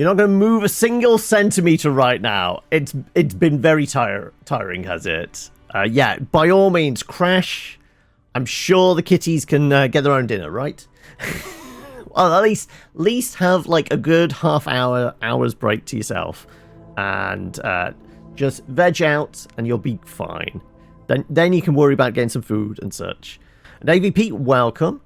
You're not going to move a single centimeter right now. It's been very tiring, has it? Yeah, by all means, crash. I'm sure the kitties can get their own dinner, right? Well, at least have like a good hour's break to yourself, and just veg out, and you'll be fine. Then you can worry about getting some food and such. And AVP, welcome.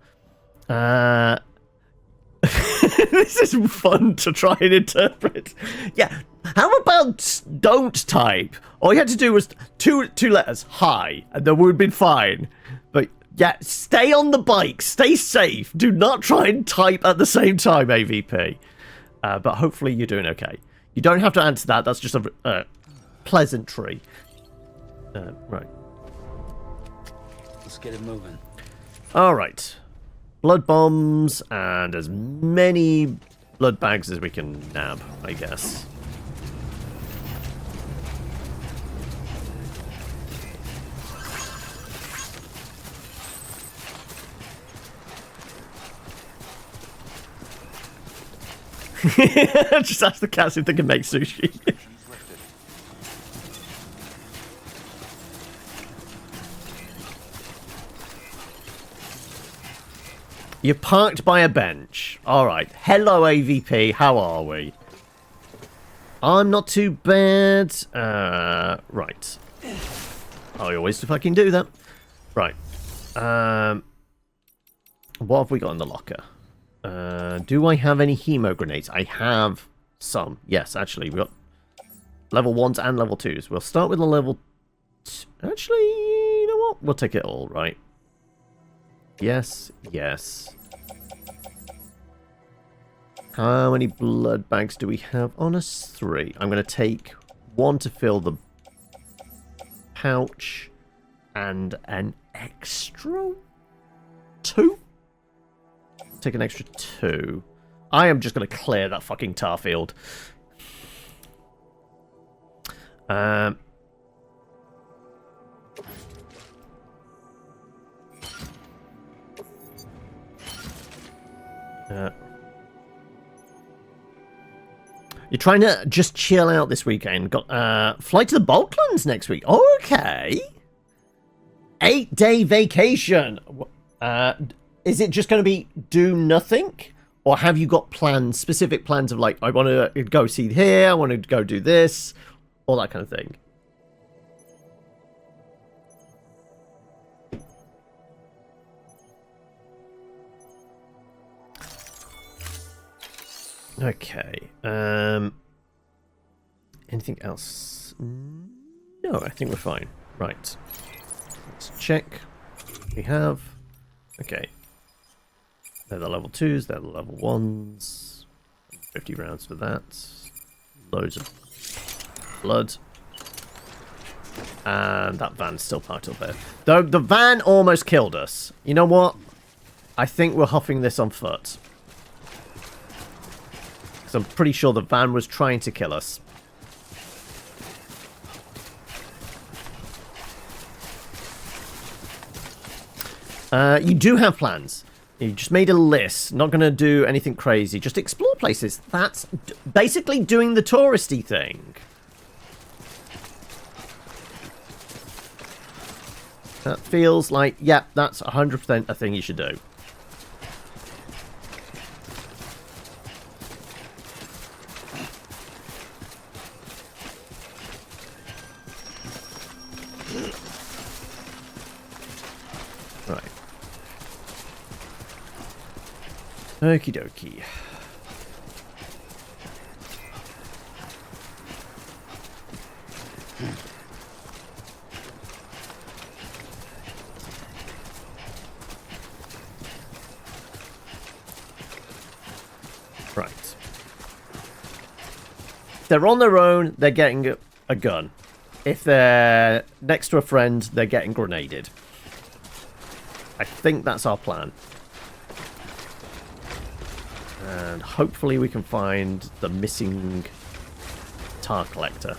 This is fun to try and interpret. Yeah, how about don't type? All you had to do was two letters, hi, and then we'd been fine. But yeah, stay on the bike, stay safe. Do not try and type at the same time, AVP. But hopefully you're doing okay. You don't have to answer that. That's just a pleasantry. Right. Let's get it moving. All right. Blood bombs and as many blood bags as we can nab, I guess. Just ask the cats if they can make sushi. You're parked by a bench. Alright. Hello, AVP. How are we? I'm not too bad. Right. I always fucking do that. Right. What have we got in the locker? Do I have any hemo grenades? I have some. Yes, actually. We've got level 1s and level 2s. We'll start with the level... Actually, you know what? We'll take it all, right? Yes, yes. How many blood bags do we have on us? 3. I'm going to take 1 to fill the pouch and an extra 2. Take an extra 2. I am just going to clear that fucking tar field. You're trying to just chill out this weekend. Got flight to the Balkans next week. Okay. 8-day vacation. Is it just going to be do nothing? Or have you got plans, specific plans of like, I want to go see here, I want to go do this, all that kind of thing? Okay. Anything else? No, I think we're fine. Right. Let's check. We have. Okay. They're the level 2s, they're the level 1s. 50 rounds for that. Loads of blood. And that van's still parked up there. Though the van almost killed us. You know what? I think we're huffing this on foot. I'm pretty sure the van was trying to kill us. You do have plans. You just made a list. Not going to do anything crazy. Just explore places. That's basically doing the touristy thing. That feels like, yeah, that's 100% a thing you should do. Okie dokie. Right. If they're on their own, they're getting a gun. If they're next to a friend, they're getting grenaded. I think that's our plan. And hopefully we can find the missing tar collector.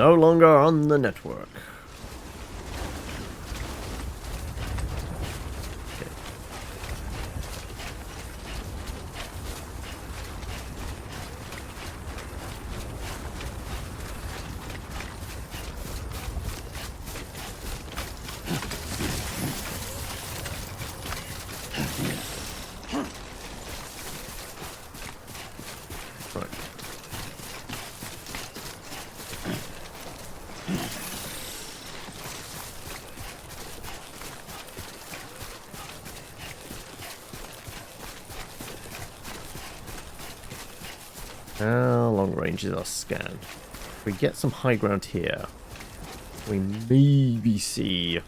No longer on the network. Okay. Right. How long range is our scan? If we get some high ground here, we maybe see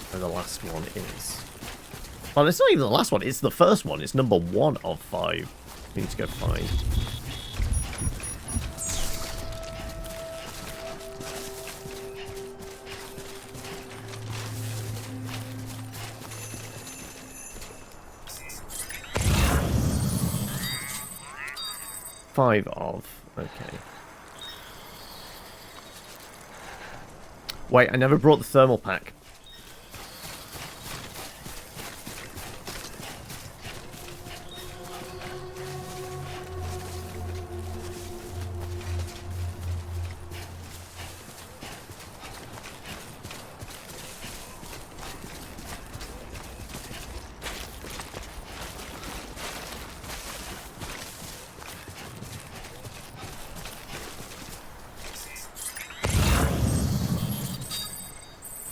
where the last one is. Well, it's not even the last one, it's the first one. It's number 1 of 5. We need to go find. Five of. Okay. Wait, I never brought the thermal pack.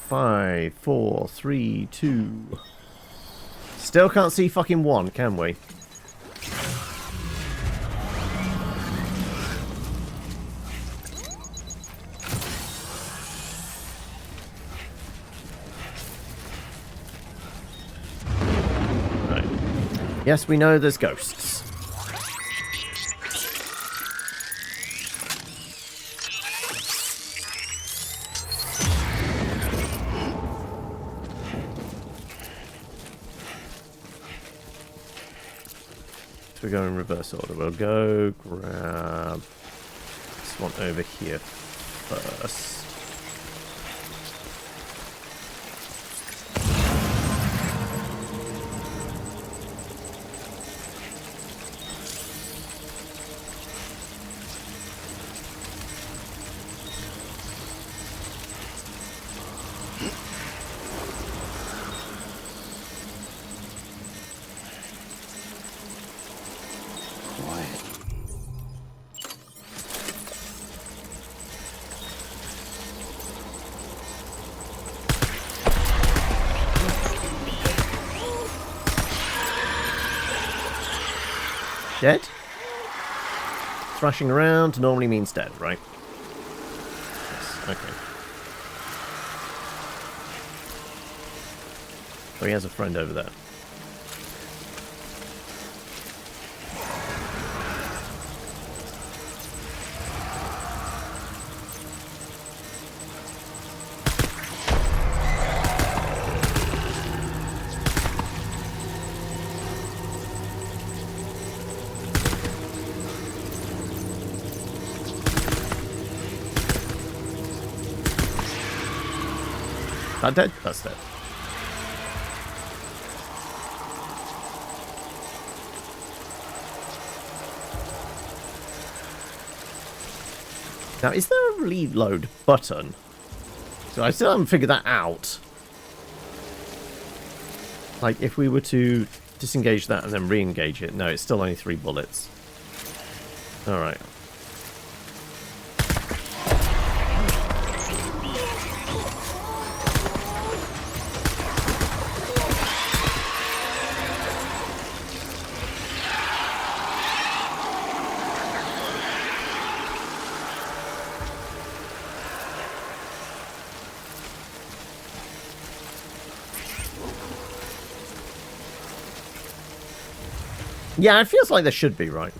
Five, 4, 3, 2. Still can't see fucking 1, can we? Right. Yes, we know there's ghosts. We go in reverse order. We'll go grab this one over here first. Dead? Thrashing around normally means dead, right? Yes, okay. So he has a friend over there. That dead? That's dead. Now, is there a reload button? So I still haven't figured that out. Like, if we were to disengage that and then re-engage it. No, it's still only 3 bullets. Alright. Yeah, it feels like there should be, right?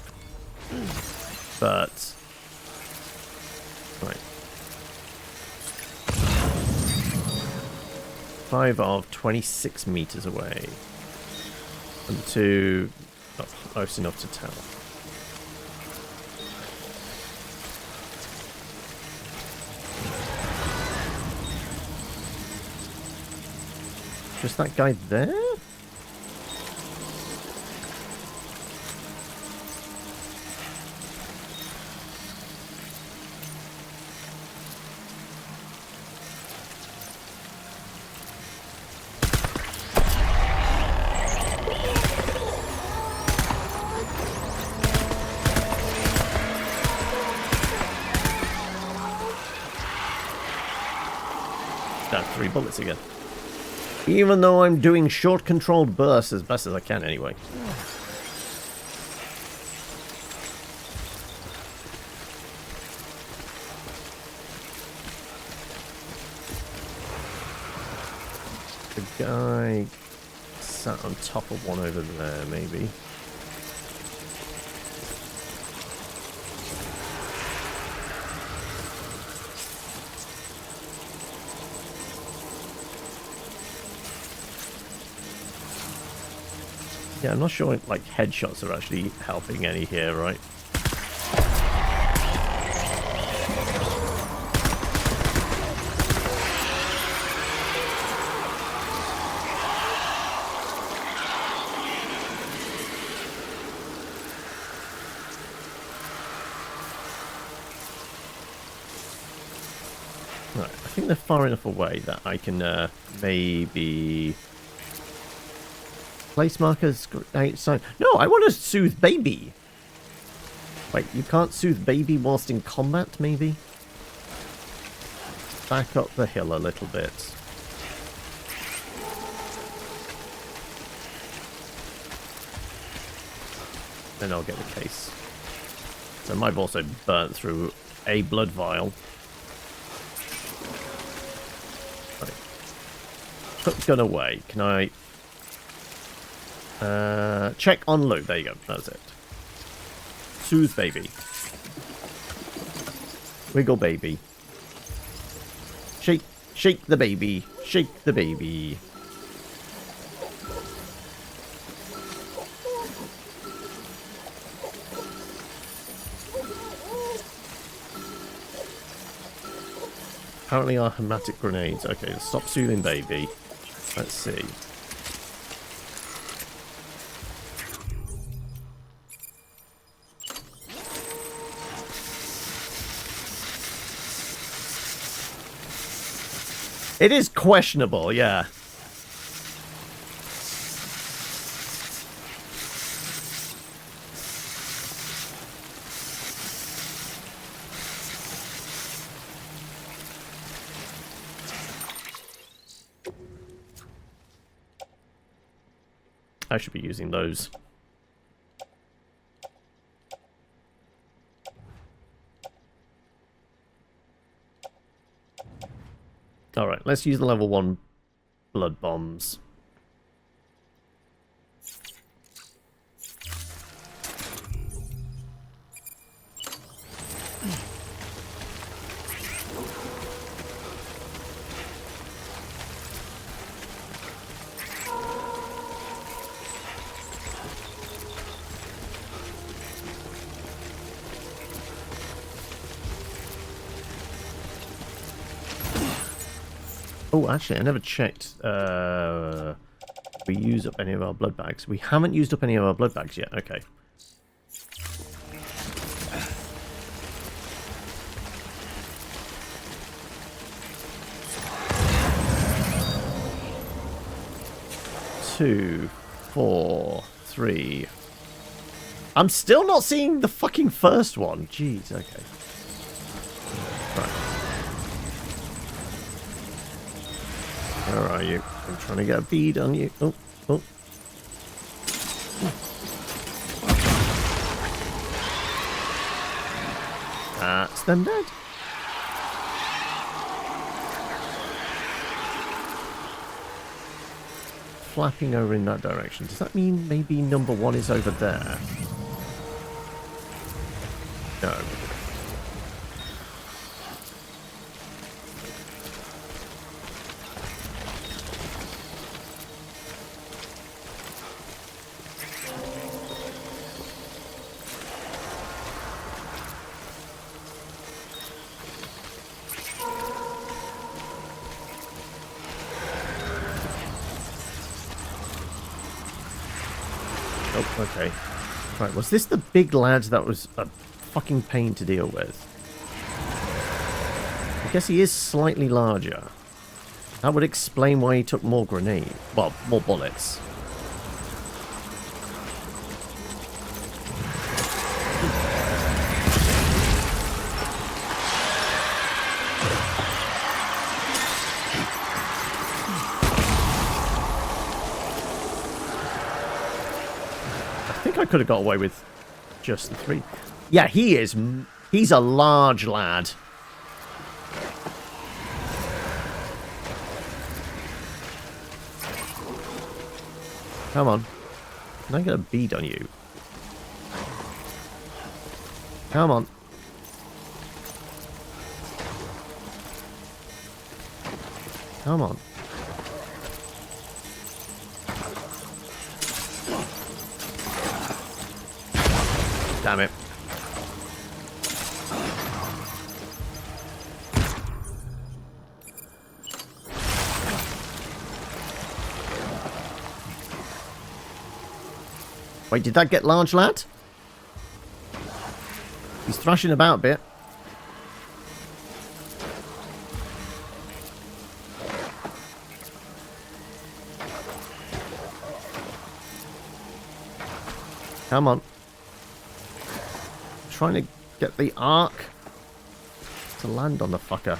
But... Right. 5 of 26 meters away. And 2... not close enough to tell. Just that guy there? Got 3 bullets again. Even though I'm doing short controlled bursts as best as I can anyway. The guy sat on top of one over there, maybe. Yeah, I'm not sure, like, headshots are actually helping any here, right? Right, I think they're far enough away that I can maybe... Place markers outside. No, I want to soothe baby. Wait, you can't soothe baby whilst in combat, maybe? Back up the hill a little bit. Then I'll get the case. So I might have also burnt through a blood vial. Right. Put gun away. Can I... check on loot. There you go. That's it. Soothe baby. Wiggle baby. Shake, shake the baby. Shake the baby. Apparently are hematic grenades. Okay, stop soothing baby. Let's see. It is questionable, yeah. I should be using those. Alright, let's use the level 1 blood bombs. Oh, actually, I never checked. We use up any of our blood bags. We haven't used up any of our blood bags yet. Okay. Two, 4, 3. I'm still not seeing the fucking first one. Jeez, okay. Right. Where are you? I'm trying to get a bead on you. Oh, oh. That's them dead. Flapping over in that direction. Does that mean maybe number 1 is over there? No. Oh, okay. Right, was this the big lad that was a fucking pain to deal with? I guess he is slightly larger. That would explain why he took more grenade. Well, more bullets. I think I could have got away with just the 3. Yeah, he is. He's a large lad. Come on. Can I get a bead on you? Come on. Come on. Damn it. Wait, did that get large, lad? He's thrashing about a bit. Come on. Trying to get the arc to land on the fucker.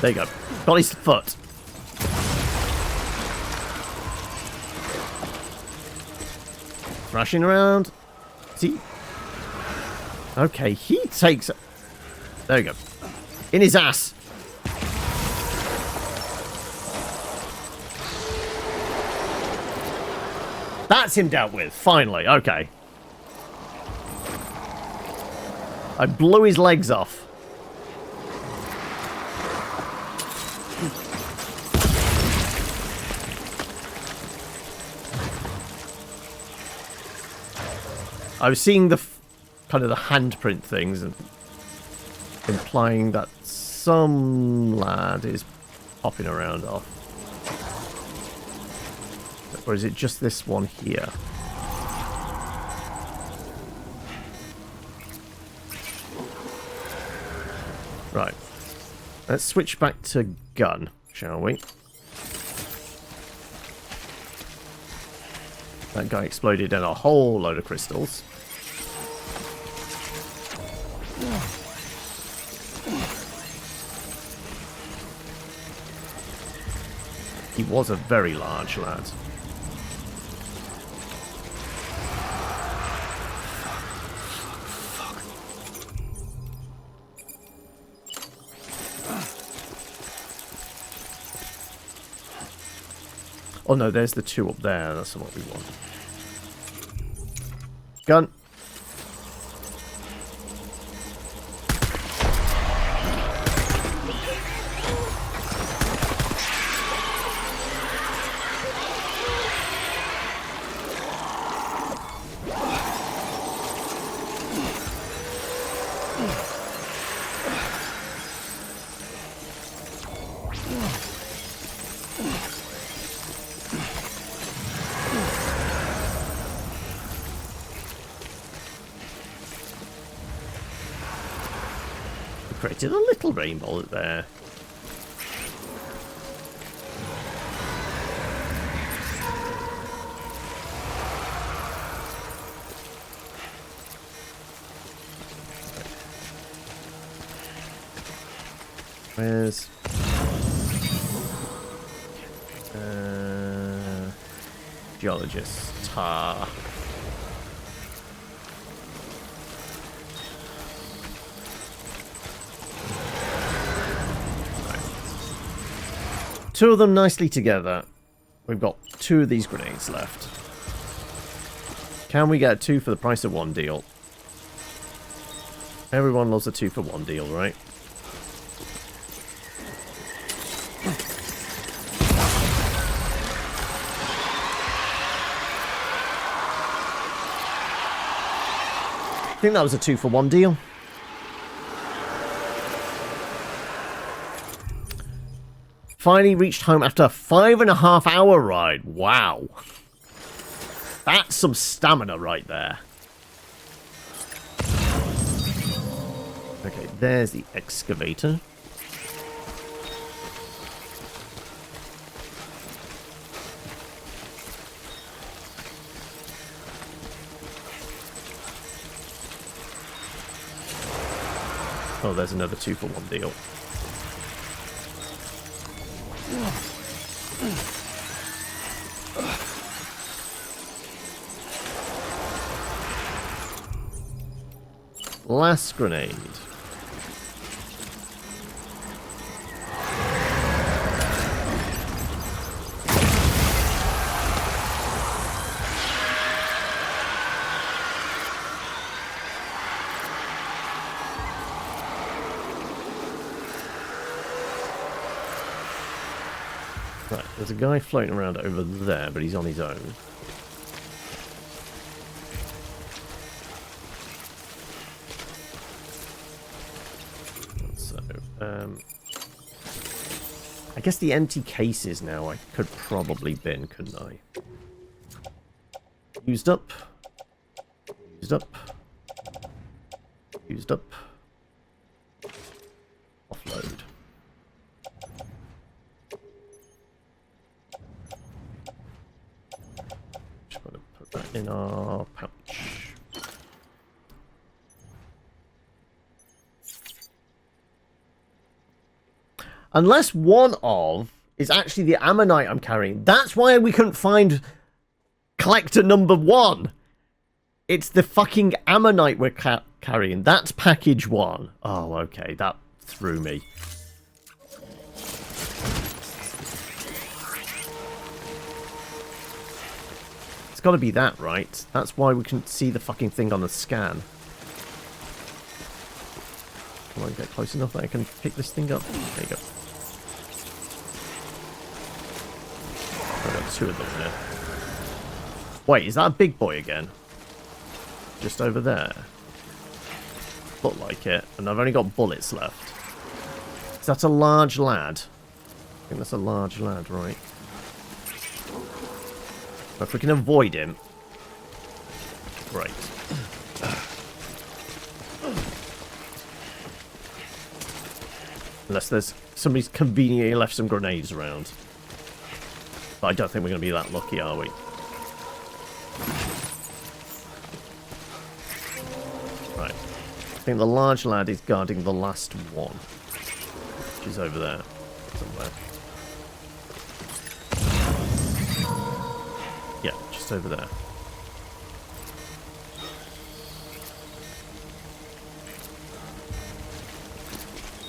There you go. Got his foot. Thrashing around. See? Okay, he takes... There you go. In his ass. That's him dealt with. Finally. Okay. I blew his legs off. I was seeing the kind of the handprint things and implying that some lad is popping around off. Or is it just this one here? Right. Let's switch back to gun, shall we? That guy exploded in a whole load of crystals. He was a very large lad. Oh no, there's the 2 up there. That's what we want. Gun. Created a little rainbow there. Where's geologist tar? Two of them nicely together. We've got 2 of these grenades left. Can we get 2 for the price of 1 deal? Everyone loves a 2 for 1 deal, right? I think that was a 2 for 1 deal. Finally reached home after a 5.5-hour ride. Wow. That's some stamina right there. Okay, there's the excavator. Oh, there's another 2-for-1 deal. Last grenade. Right, there's a guy floating around over there, but he's on his own. So, I guess the empty cases now I could probably bin, couldn't I? Used up. Used up. Used up. Offload. Just want to put that in our pouch. Unless one of is actually the ammonite I'm carrying. That's why we couldn't find collector number 1. It's the fucking ammonite we're carrying. That's package 1. Oh, okay. That threw me. It's got to be that, right? That's why we couldn't see the fucking thing on the scan. Come on, get close enough that I can pick this thing up. There you go. I've got 2 of them there. Wait, is that a big boy again? Just over there. Look like it. And I've only got bullets left. Is that a large lad? I think that's a large lad, right? But if we can avoid him. Great. Unless there's somebody's conveniently left some grenades around. But I don't think we're going to be that lucky, are we? Right. I think the large lad is guarding the last one. Which is over there. Somewhere. Yeah, just over there.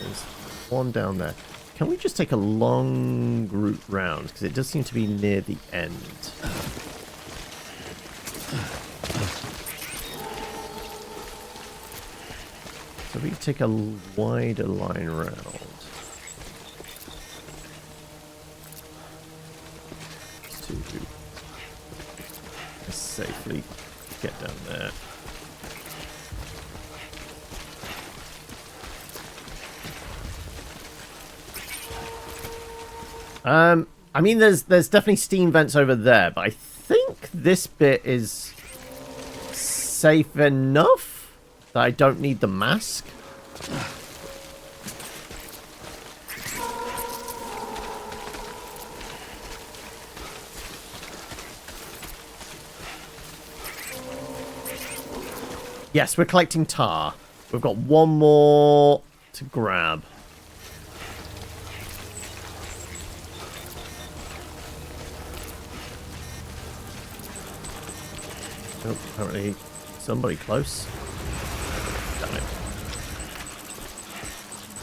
There's one down there. Can we just take a long route round? Because it does seem to be near the end. So we can take a wider line round. To safely get down there. I mean, there's definitely steam vents over there, but I think this bit is safe enough that I don't need the mask. Yes, we're collecting tar. We've got one more to grab. Oh, apparently somebody close. Damn it.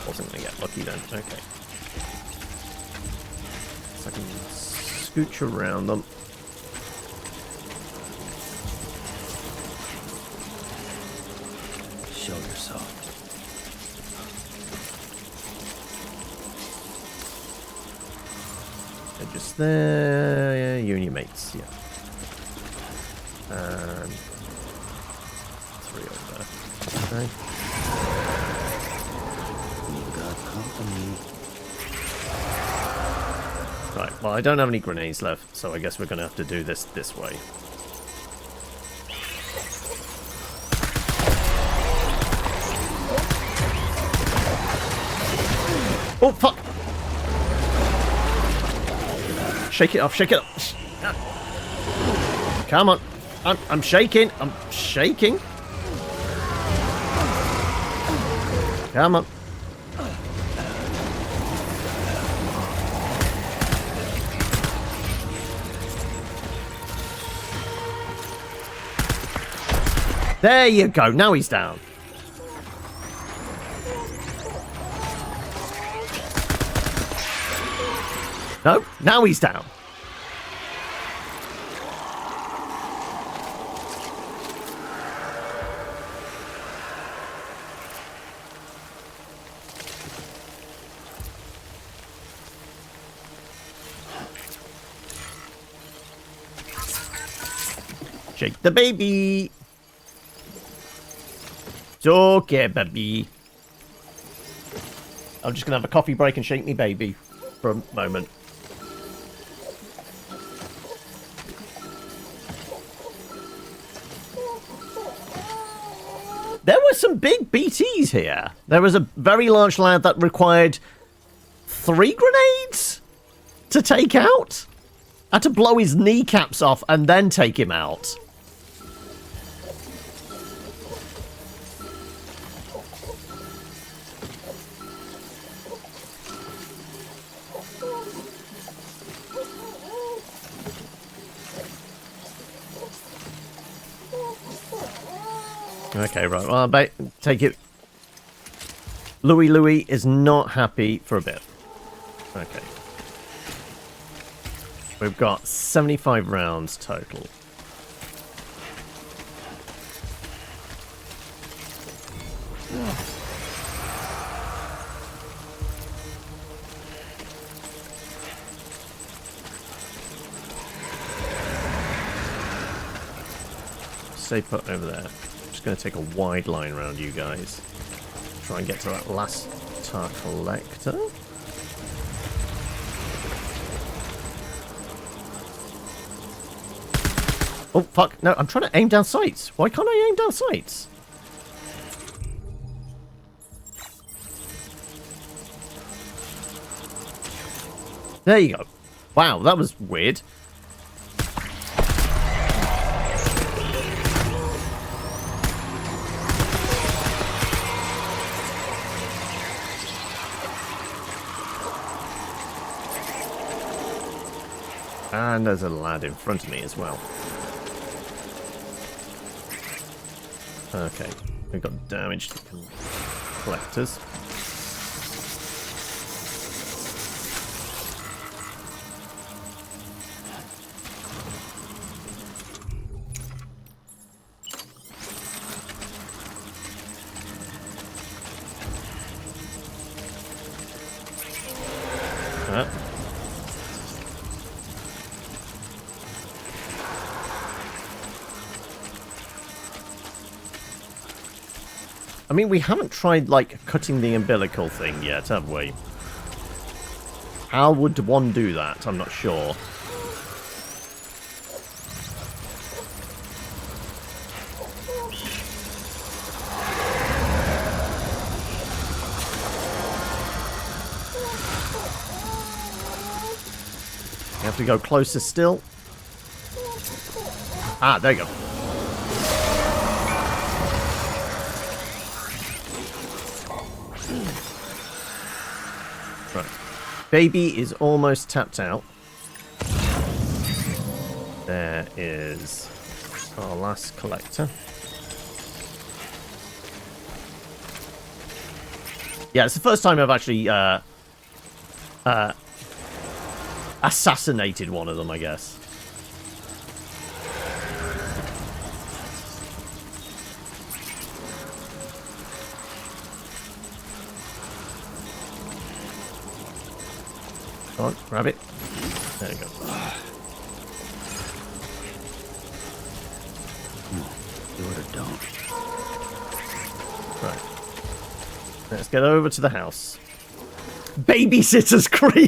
Wasn't going to get lucky then. Okay. So I can scooch around them. Show yourself. They're just there. Yeah, you and your mates. Yeah. And 3 over there. Okay. You got company. Right, well, I don't have any grenades left, so I guess we're going to have to do this way. Oh, fuck! Shake it off, shake it off. Come on. I'm shaking. I'm shaking. Come on. There you go. Now he's down. No, now he's down. Shake the baby. It's okay, baby. I'm just going to have a coffee break and shake me baby for a moment. There were some big BTs here. There was a very large lad that required 3 grenades to take out. I had to blow his kneecaps off and then take him out. Okay, right. Well, I take it. Louis is not happy for a bit. Okay. We've got 75 rounds total. Stay put over there. Going to take a wide line around you guys. Try and get to that last tar collector. Oh, fuck. No, I'm trying to aim down sights. Why can't I aim down sights? There you go. Wow, that was weird. And there's a lad in front of me as well. Okay, we've got damaged collectors. I mean, we haven't tried, like, cutting the umbilical thing yet, have we? How would one do that? I'm not sure. You have to go closer still. Ah, there you go. Right. Baby is almost tapped out. There is our last collector. Yeah, it's the first time I've actually assassinated one of them, I guess. Come on, grab it. There you go. Do it or don't. Right. Let's get over to the house. Babysitter's creep!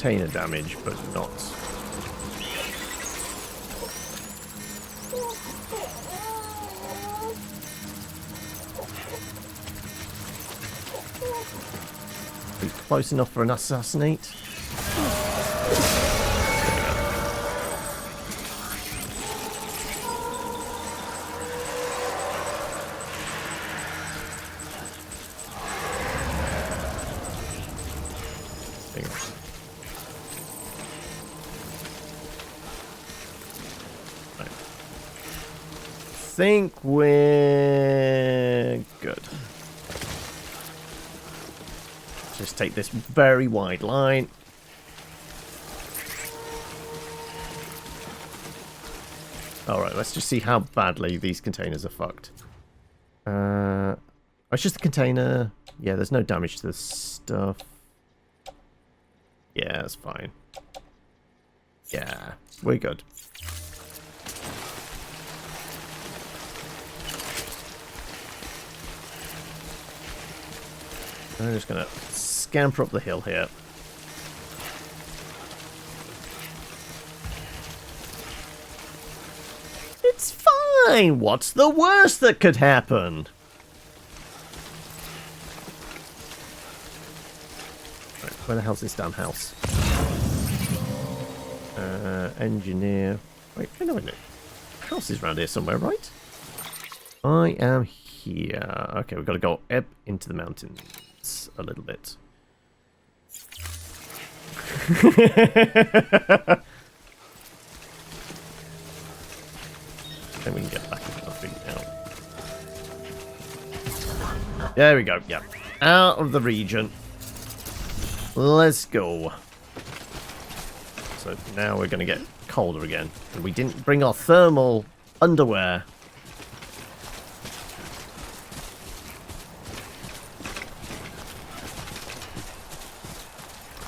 container damage, but not... Close enough for an assassinate. I think we're good. Just take this very wide line. Alright, let's just see how badly these containers are fucked. Oh, it's just a container. Yeah, there's no damage to the stuff. Yeah, that's fine. Yeah, we're good. I'm just gonna scamper up the hill here. It's fine! What's the worst that could happen? Right, where the hell's this damn house? Engineer. Wait, no, no. House is around here somewhere, right? I am here. Okay, we've got to go up into the mountains a little bit. Then we can get back into our feet now. There we go, yeah. Out of the region. Let's go. So now we're going to get colder again. And we didn't bring our thermal underwear.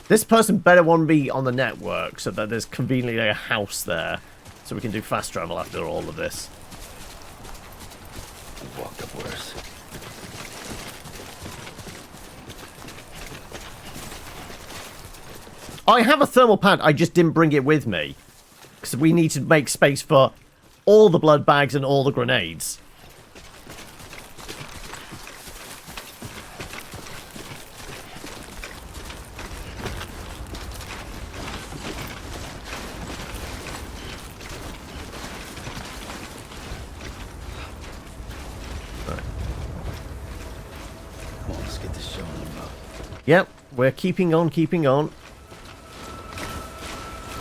This person better want to be on the network so that there's conveniently a house there. So we can do fast travel after all of this. Walked up worse. I have a thermal pad, I just didn't bring it with me. Because we need to make space for all the blood bags and all the grenades. Yep, we're keeping on, keeping on.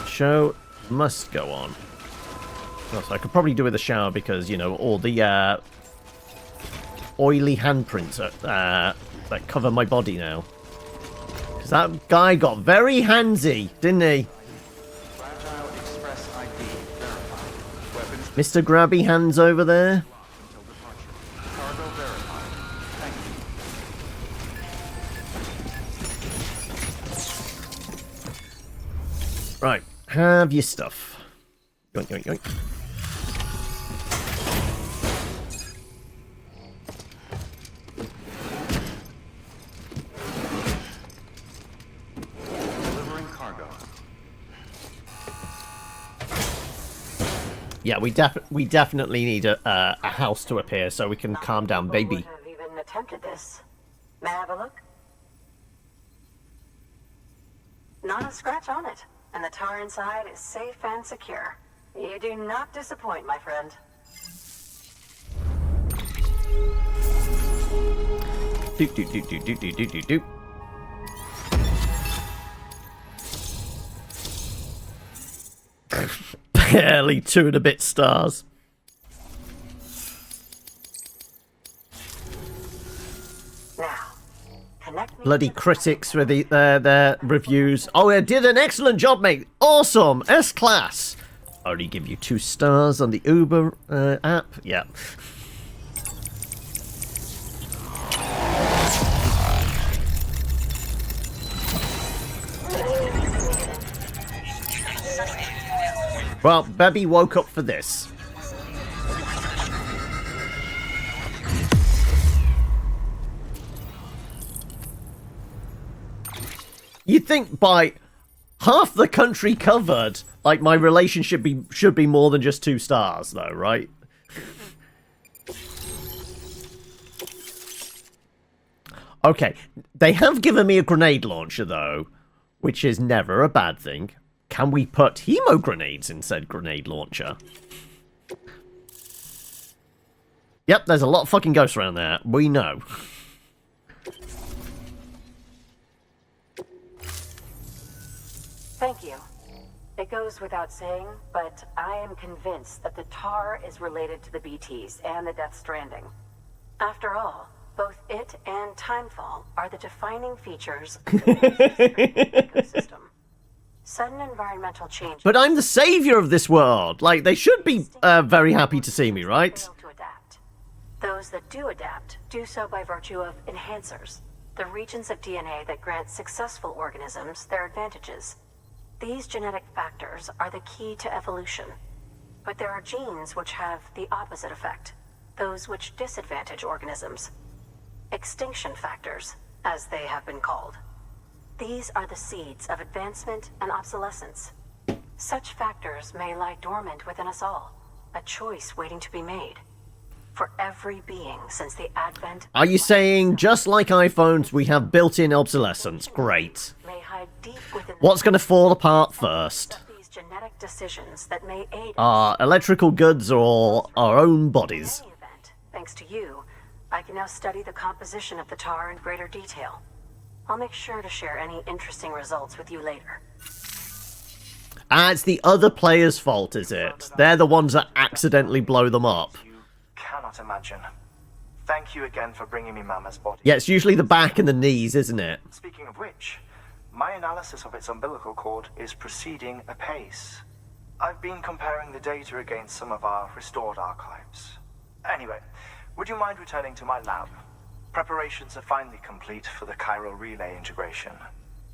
Show must go on. Also, I could probably do with a shower because, you know, all the oily handprints that cover my body now. Because that guy got very handsy, didn't he? Mr. Grabby Hands over there. Right, have your stuff. Yoink, yoink, yoink. Yeah, we definitely need a house to appear so we can calm down, baby. Would have even attempted this. May I have a look? Not a scratch on it, and the tar inside is safe and secure. You do not disappoint, my friend. Doop doop doop doop doop doop doop doop doop. Barely 2 and a bit stars. Now, connect me. Bloody critics with their reviews. Oh, I did an excellent job, mate. Awesome. S-class. I already give you 2 stars on the Uber app. Yeah. Well, Bebby woke up for this. You'd think by half the country covered. Like, my relationship should be more than just 2 stars, though, right? Okay, they have given me a grenade launcher, though, which is never a bad thing. Can we put hemo grenades in said grenade launcher? Yep, there's a lot of fucking ghosts around there. We know. Thank you. It goes without saying, but I am convinced that the tar is related to the BTs and the Death Stranding. After all, both it and Timefall are the defining features of the ecosystem. Sudden environmental change. But I'm the savior of this world. Like, they should be very happy to see me, right? To adapt. Those that do adapt do so by virtue of enhancers, the regions of DNA that grant successful organisms their advantages. These genetic factors are the key to evolution. But there are genes which have the opposite effect, those which disadvantage organisms. Extinction factors, as they have been called. These are the seeds of advancement and obsolescence. Such factors may lie dormant within us all, a choice waiting to be made. For every being since the advent... Are you saying, just like iPhones, we have built-in obsolescence? Great. May hide deep within What's going to fall apart first? these genetic decisions that may aid Our electrical goods or our own bodies? In any event, thanks to you, I can now study the composition of the tar in greater detail. I'll make sure to share any interesting results with you later. Ah, it's the other player's fault, is it? They're the ones that accidentally blow them up. You cannot imagine. Thank you again for bringing me Mama's body. Yeah, it's usually the back and the knees, isn't it? Speaking of which, my analysis of its umbilical cord is proceeding apace. I've been comparing the data against some of our restored archives. Anyway, would you mind returning to my lab? Preparations are finally complete for the chiral relay integration.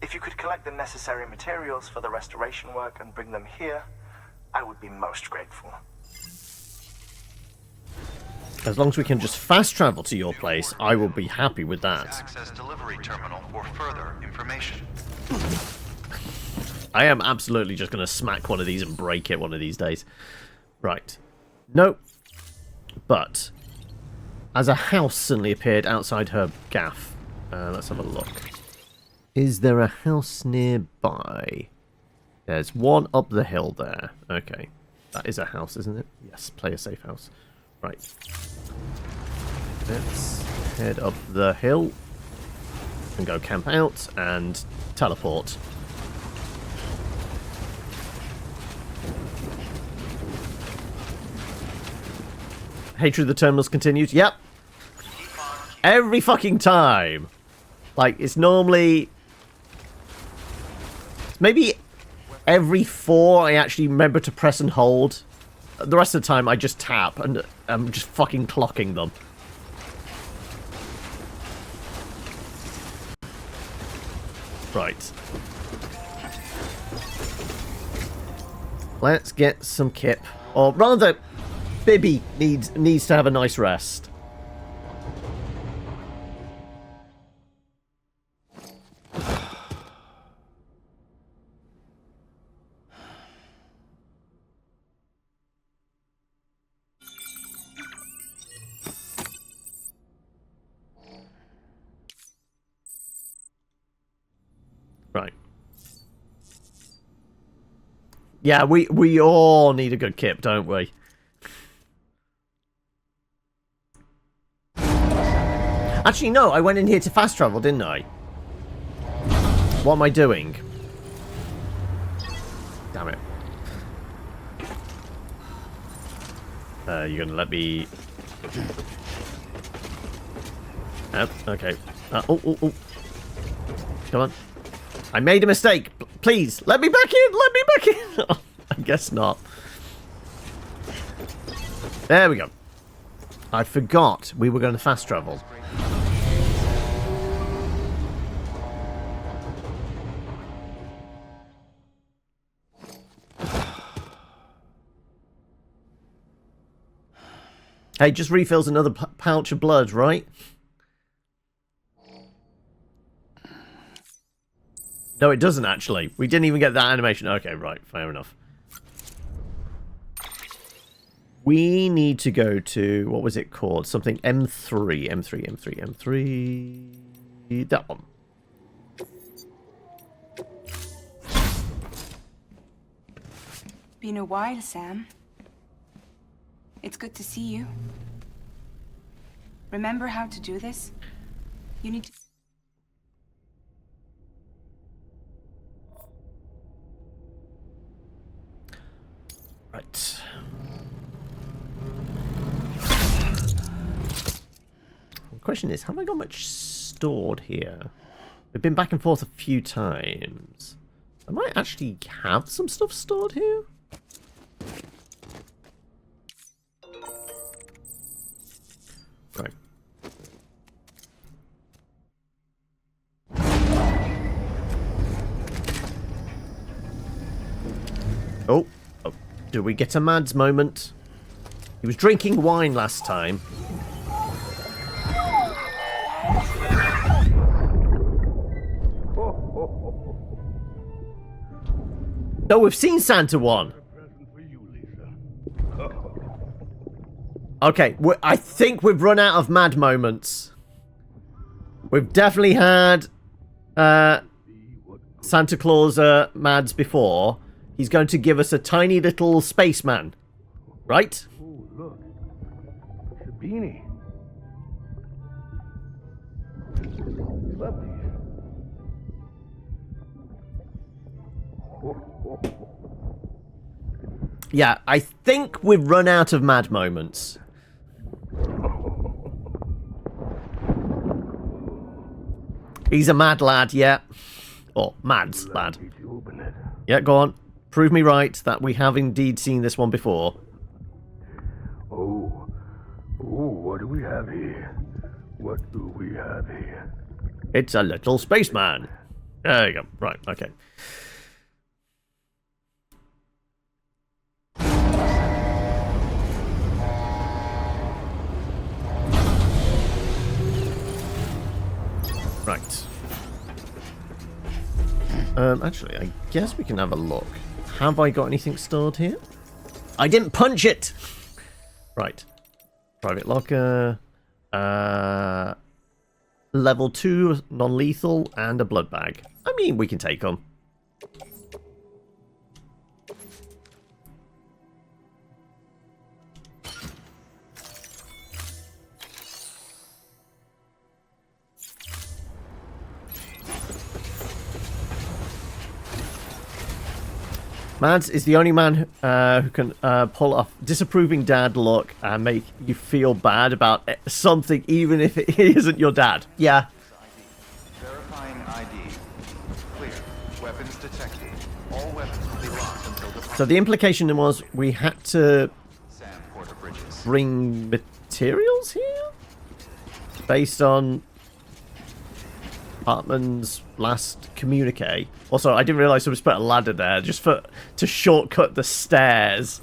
If you could collect the necessary materials for the restoration work and bring them here, I would be most grateful. As long as we can just fast travel to your place, I will be happy with that. Access delivery terminal for further information. I am absolutely just going to smack one of these and break it one of these days. Right. Nope. But, as a house suddenly appeared outside her gaff. Let's have a look. Is there a house nearby? There's one up the hill there. Okay. That is a house, isn't it? Yes, play a safe house. Right. Let's head up the hill and go camp out and teleport. Hatred of the terminals continues. Yep. Every fucking time. Like, it's normally... maybe every 4 I actually remember to press and hold. The rest of the time I just tap and I'm just fucking clocking them. Right. Let's get some kip. Or rather, Bibby needs to have a nice rest. Right. Yeah, we all need a good kip, don't we? Actually, no, I went in here to fast travel, didn't I? What am I doing? Damn it. You're gonna let me... oh, okay. Oh. Come on. I made a mistake. Please, let me back in! Let me back in! Oh, I guess not. There we go. I forgot we were going to fast travel. Hey, just refills another pouch of blood, right? No, it doesn't actually. We didn't even get that animation. Okay, right. Fair enough. We need to go to, what was it called? Something M3. That one. Been a while, Sam. It's good to see you. Remember how to do this? You need to... Right. The question is, have I got much stored here? We've been back and forth a few times. I might actually have some stuff stored here. Right. Oh. Do we get a Mads moment? He was drinking wine last time. No, we've seen Santa one. Okay, I think we've run out of Mad moments. We've definitely had Santa Claus Mads before. He's going to give us a tiny little spaceman, right? Oh, look. It's a beanie. Love these. Yeah, I think we've run out of Mad moments. He's a mad lad, yeah. Or Mads lad. Yeah, go on. Prove me right that we have indeed seen this one before. Oh, what do we have here? What do we have here? It's a little spaceman. There you go. Right, okay. Right. Actually, I guess we can have a look. Have I got anything stored here? I didn't punch it! Right. Private locker. Level 2 non-lethal and a blood bag. I mean, we can take them. Mads is the only man who can pull off disapproving dad look and make you feel bad about something, even if it isn't your dad. Yeah. Verifying ID. Clear. Weapons detected. All weapons will be locked until the... So the implication was we had to Sam Porter Bridges. bring materials here? Based on Hartman's last communique. Also, I didn't realise someone put a ladder there just to shortcut the stairs.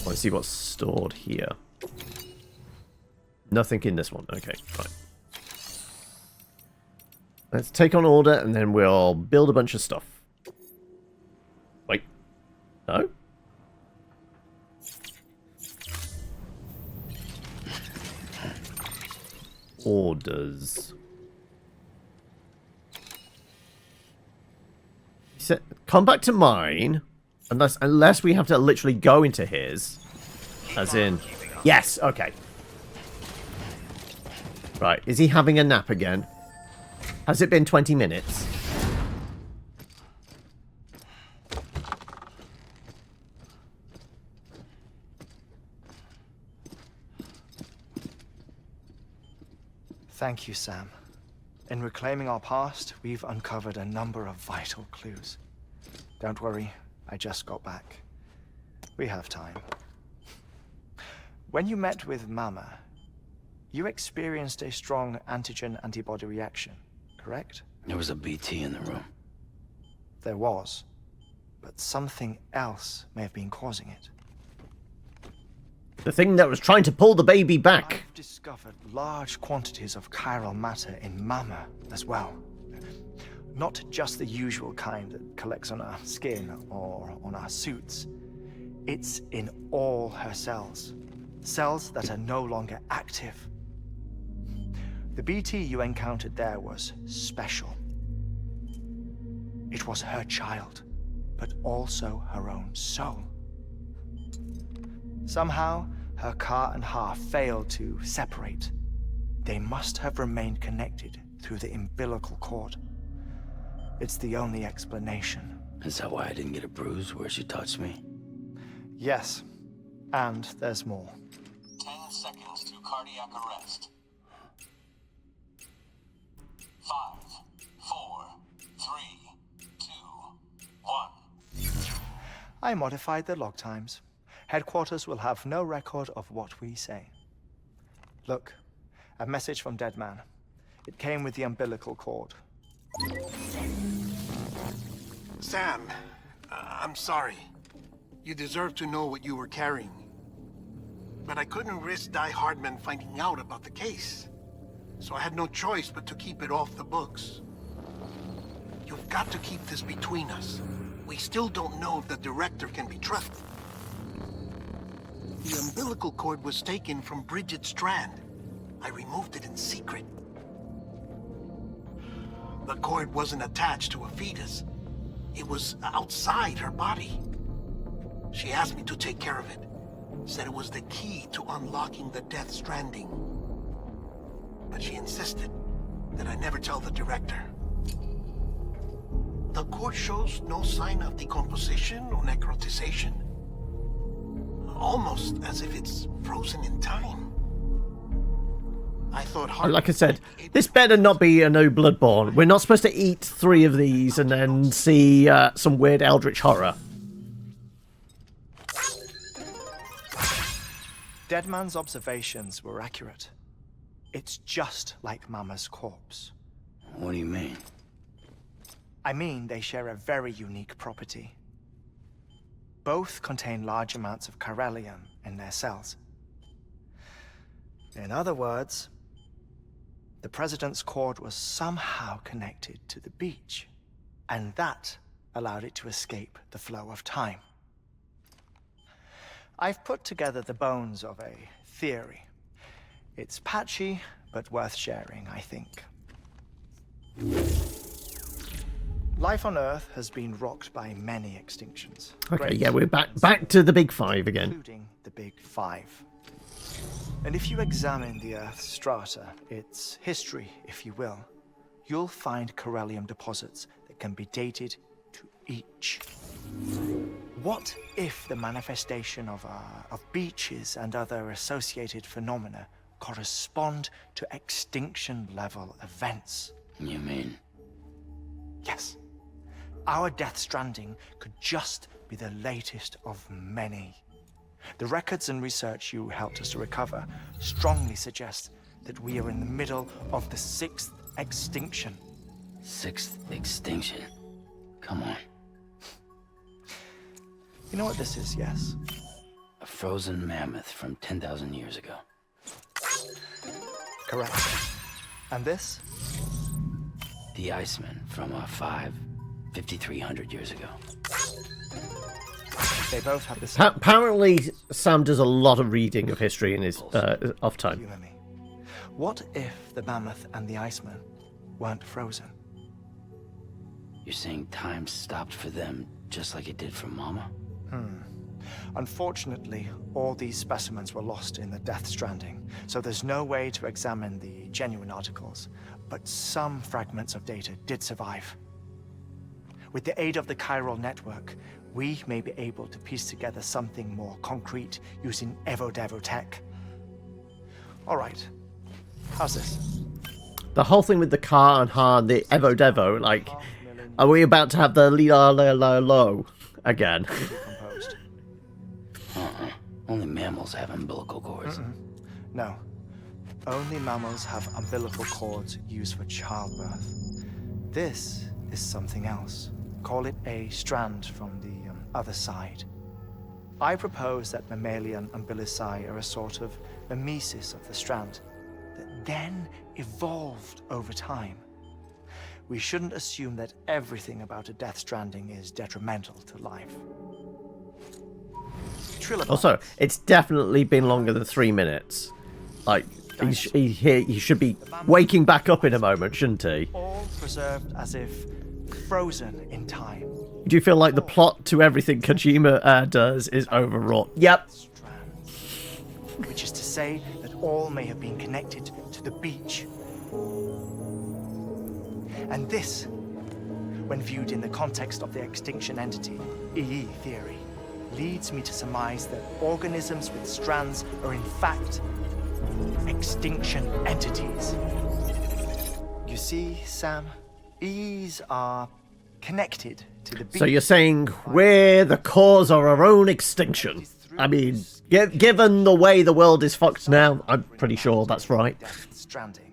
Let's see what's stored here. Nothing in this one. Okay, fine. Let's take on order and then we'll build a bunch of stuff. Wait. No? Orders. He said, come back to mine. Unless we have to literally go into his. As in... Yes, okay. Right, is he having a nap again? Has it been 20 minutes? Thank you, Sam. In reclaiming our past, we've uncovered a number of vital clues. Don't worry, I just got back. We have time. When you met with Mama, you experienced a strong antigen-antibody reaction, correct? There was a BT in the room. There was, but something else may have been causing it. The thing that was trying to pull the baby back. I've discovered large quantities of chiral matter in Mama as well. Not just the usual kind that collects on our skin or on our suits. It's in all her cells. Cells that are no longer active. The BT you encountered there was special. It was her child, but also her own soul. Somehow, her Ka and Ha failed to separate. They must have remained connected through the umbilical cord. It's the only explanation. Is that why I didn't get a bruise where she touched me? Yes, and there's more. 10 seconds to cardiac arrest. 5, 4, 3, 2, 1. I modified the log times. Headquarters will have no record of what we say. Look, a message from Dead Man. It came with the umbilical cord. Sam, I'm sorry. You deserve to know what you were carrying. But I couldn't risk Die Hardman finding out about the case. So I had no choice but to keep it off the books. You've got to keep this between us. We still don't know if the director can be trusted. The umbilical cord was taken from Bridget Strand. I removed it in secret. The cord wasn't attached to a fetus. It was outside her body. She asked me to take care of it. Said it was the key to unlocking the Death Stranding. But she insisted that I never tell the director. The cord shows no sign of decomposition or necrotization. Almost as if it's frozen in time. I thought Like I said, this better not be a no Bloodborne. We're not supposed to eat 3 of these and then see some weird eldritch horror. Deadman's observations were accurate. It's just like Mama's corpse. What do you mean? I mean, they share a very unique property. Both contain large amounts of chiralium in their cells. In other words, the President's cord was somehow connected to the beach, and that allowed it to escape the flow of time. I've put together the bones of a theory. It's patchy, but worth sharing, I think. Life on Earth has been rocked by many extinctions. Okay, yeah, we're back to the big 5 again. Including the big 5. And if you examine the Earth's strata, its history, if you will, you'll find chiralium deposits that can be dated to each. What if the manifestation of beaches and other associated phenomena correspond to extinction-level events? You mean? Yes. Our Death Stranding could just be the latest of many. The records and research you helped us to recover strongly suggest that we are in the middle of the 6th extinction. 6th extinction? Come on. You know what this is, yes? A frozen mammoth from 10,000 years ago. Correct. And this? The Iceman from 5,300 years ago. They both have the same. Apparently, Sam does a lot of reading of history in his off time. You and me. What if the mammoth and the Iceman weren't frozen? You're saying time stopped for them just like it did for Mama? Unfortunately, all these specimens were lost in the Death Stranding, so there's no way to examine the genuine articles, but some fragments of data did survive. With the aid of the chiral network, we may be able to piece together something more concrete using Evo-Devo tech. All right, how's this? The whole thing with the car and Ha and the Evo Devo, like, are we about to have the Li-La-La-La-Lo again? Decomposed. Only mammals have umbilical cords. No. Only mammals have umbilical cords used for childbirth. This is something else. Call it a strand from the other side. I propose that mammalian umbilici are a sort of mimesis of the strand that then evolved over time. We shouldn't assume that everything about a Death Stranding is detrimental to life. Also, it's definitely been longer than 3 minutes. Like, he should be waking back up in a moment, shouldn't he? All preserved as if frozen in time. Do you feel like the plot to everything Kojima does is overwrought? Yep. Which is to say that all may have been connected to the beach. And this, when viewed in the context of the extinction entity, EE theory, leads me to surmise that organisms with strands are in fact extinction entities. You see, Sam, EEs are connected to the beach. So you're saying we're the cause of our own extinction? I mean, given the way the world is fucked now, I'm pretty sure that's right. Stranding.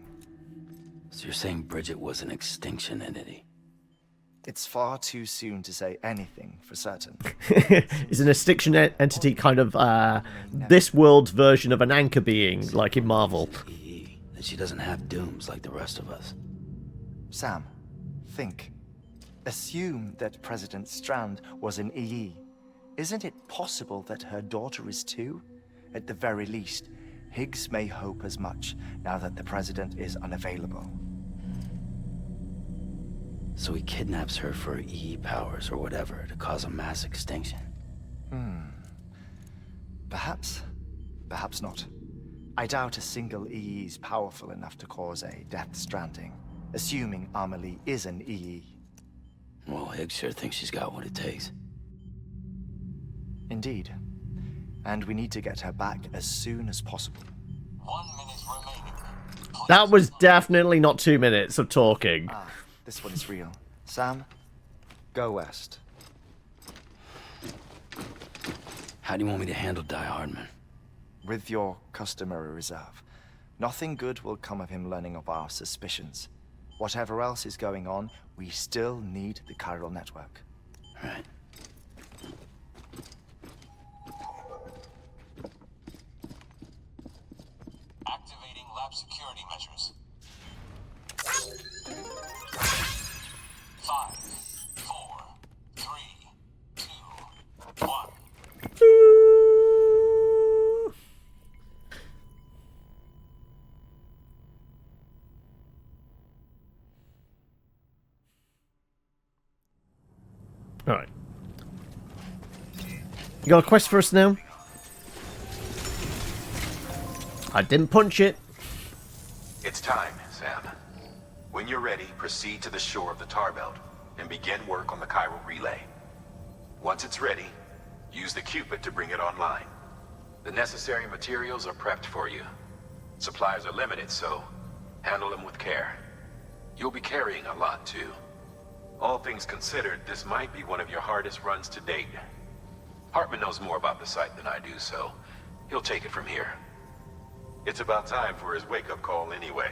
So you're saying Bridget was an extinction entity? It's far too soon to say anything for certain. Is an extinction entity kind of this world's version of an anchor being, like in Marvel? That she doesn't have dooms like the rest of us. Sam, think. Assume that President Strand was an EE. Isn't it possible that her daughter is too? At the very least, Higgs may hope as much now that the president is unavailable. So he kidnaps her for EE powers or whatever to cause a mass extinction. Perhaps. Perhaps not. I doubt a single EE is powerful enough to cause a Death Stranding, assuming Amelie is an EE. Well, Higgs sure thinks she's got what it takes. Indeed. And we need to get her back as soon as possible. 1 minute remaining. That was definitely not 2 minutes of talking. This one is real. Sam, go west. How do you want me to handle Die Hardman? With your customary reserve. Nothing good will come of him learning of our suspicions. Whatever else is going on, we still need the chiral network. Right. Activating lab security measures. 5, 4, 3, 2, 1. Alright. You got a quest for us now? I didn't punch it. It's time, Sam. When you're ready, proceed to the shore of the tar belt and begin work on the chiral relay. Once it's ready, use the Cupid to bring it online. The necessary materials are prepped for you. Supplies are limited, so handle them with care. You'll be carrying a lot, too. All things considered, this might be one of your hardest runs to date. Hartman knows more about the site than I do, so he'll take it from here. It's about time for his wake-up call anyway.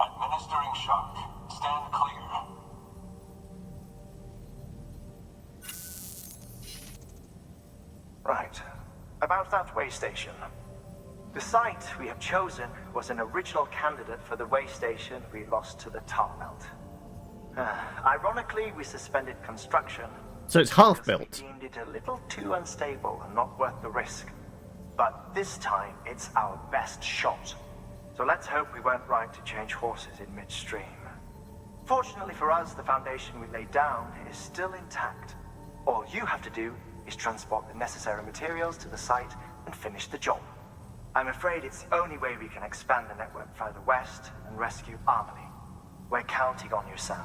Administering shock. Stand clear. Right. About that way station. The site we have chosen was an original candidate for the way station we lost to the tar belt. Ironically, we suspended construction. So it's half because built. We deemed it a little too unstable and not worth the risk. But this time, it's our best shot. So let's hope we weren't right to change horses in midstream. Fortunately for us, the foundation we laid down is still intact. All you have to do is transport the necessary materials to the site and finish the job. I'm afraid it's the only way we can expand the network further west and rescue Amelie. We're counting on you, Sam.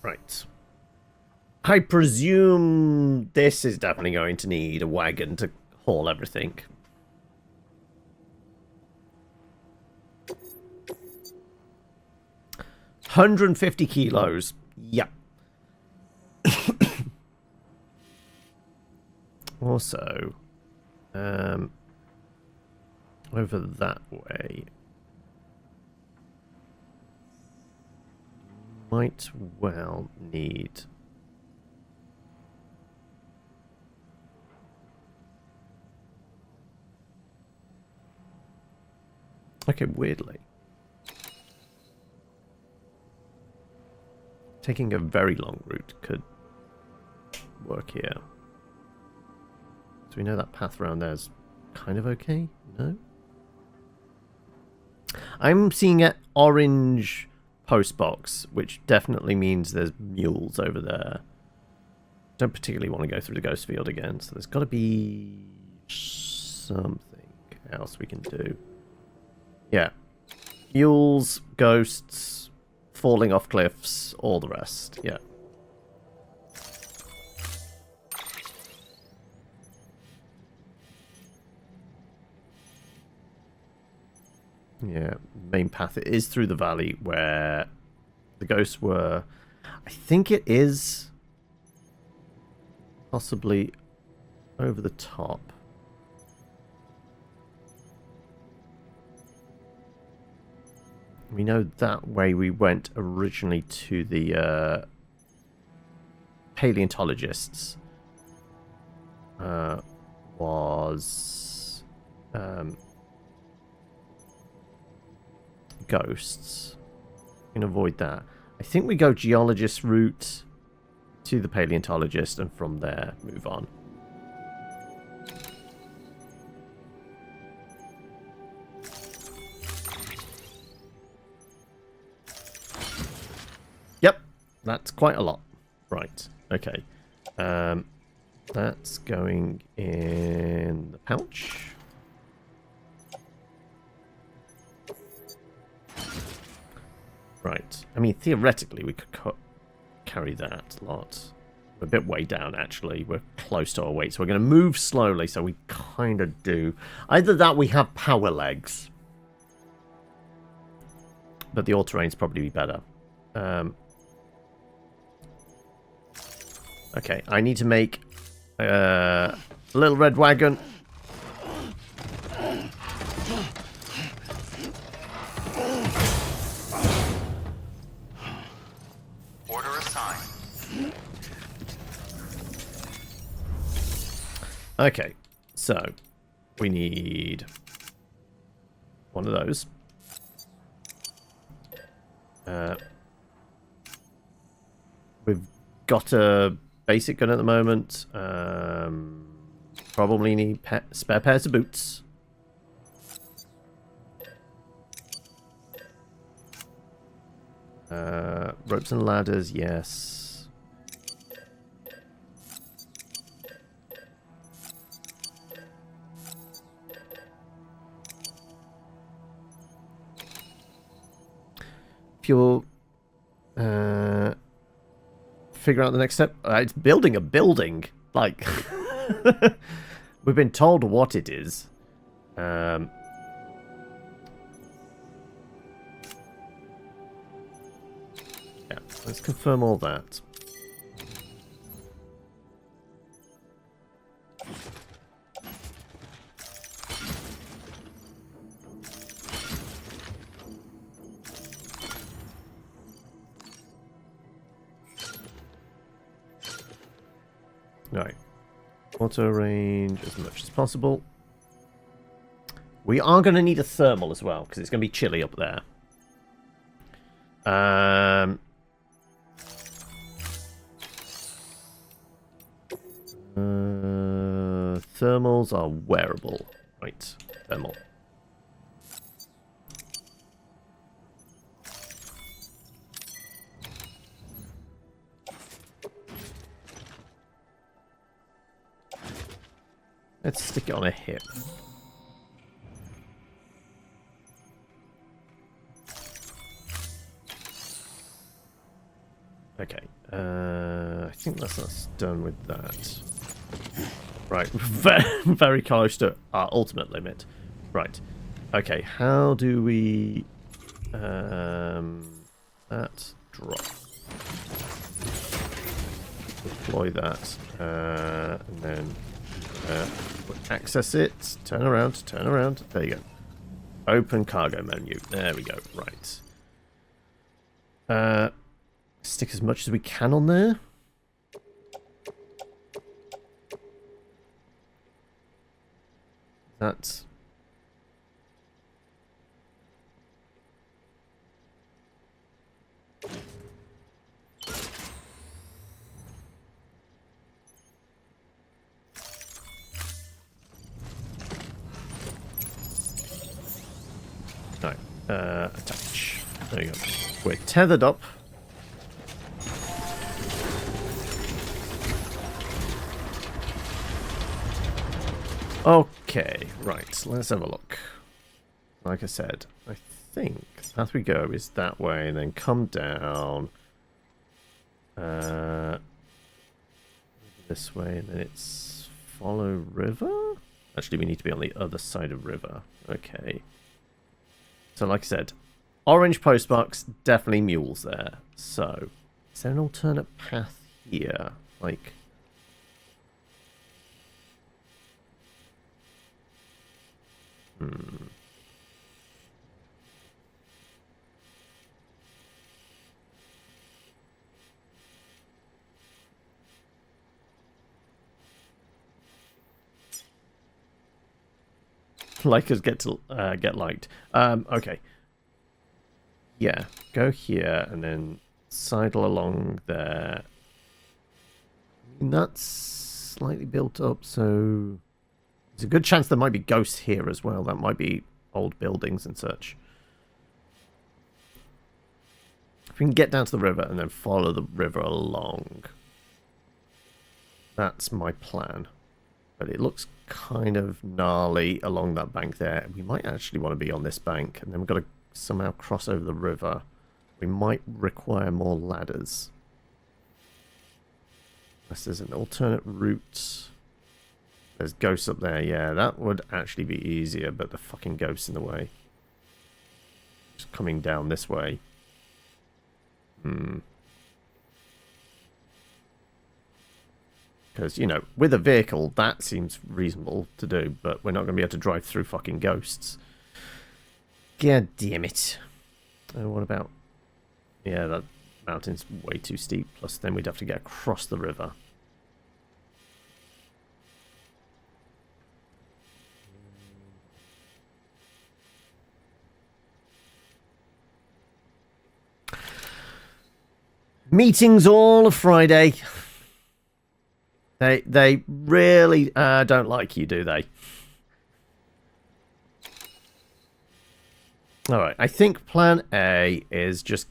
Right. I presume this is definitely going to need a wagon to haul everything. $150 kilos. Yep. Also, over that way. might well need... Okay, weirdly. Taking a very long route could work here. So we know that path around there is kind of okay? No? I'm seeing an orange postbox, which definitely means there's mules over there. Don't particularly want to go through the ghost field again, so there's got to be something else we can do. Yeah. Mules, ghosts, falling off cliffs, all the rest. Yeah. Yeah, main path. It is through the valley where the ghosts were. I think it is possibly over the top. We know that way we went originally to the paleontologists was ghosts. We can avoid that. I think we go geologist route to the paleontologist and from there move on. Yep, that's quite a lot. Right, okay. That's going in the pouch. Right. I mean, theoretically, we could carry that lot. We're a bit way down, actually. We're close to our weight, so we're going to move slowly, so we kind of do. Either that, we have power legs. But the all-terrain's probably be better. Okay, I need to make a little red wagon. Order assigned. Okay, so we need one of those. We've got a basic gun at the moment. Probably need spare pairs of boots. Ropes and ladders, yes. Fuel. Figure out the next step. It's building a building. Like, we've been told what it is. Yeah, let's confirm all that. Right. Auto range as much as possible. We are going to need a thermal as well, because it's going to be chilly up there. Thermals are wearable. Right. Thermal. Let's stick it on a hip. Okay. I think that's us done with that. Right. Very close to our ultimate limit. Right. Okay. How do we... that. Drop. Deploy that. And then... access it. Turn around. Turn around. There you go. Open cargo menu. There we go. Right. Stick as much as we can on there. That's... No. Attach. There you go. We're tethered up. Okay, right, let's have a look. Like I said, I think the path we go is that way, and then come down this way, and then it's follow river? Actually, we need to be on the other side of river. Okay. So like I said, orange postmarks, definitely mules there. So, is there an alternate path here? Like... Likers get to get liked. Okay. Yeah, go here and then sidle along there. I mean, that's slightly built up, so there's a good chance there might be ghosts here as well. That might be old buildings and such. If we can get down to the river and then follow the river along, that's my plan. But it looks kind of gnarly along that bank there. We might actually want to be on this bank, and then we've got to somehow cross over the river. We might require more ladders. Unless there's an alternate route. There's ghosts up there. Yeah, that would actually be easier, but the fucking ghosts in the way. Just coming down this way. Because, you know, with a vehicle, that seems reasonable to do, but we're not going to be able to drive through fucking ghosts. God damn it. What about... Yeah, that mountain's way too steep, plus then we'd have to get across the river. Meetings all Friday. They really don't like you, do they? Alright, I think plan A is just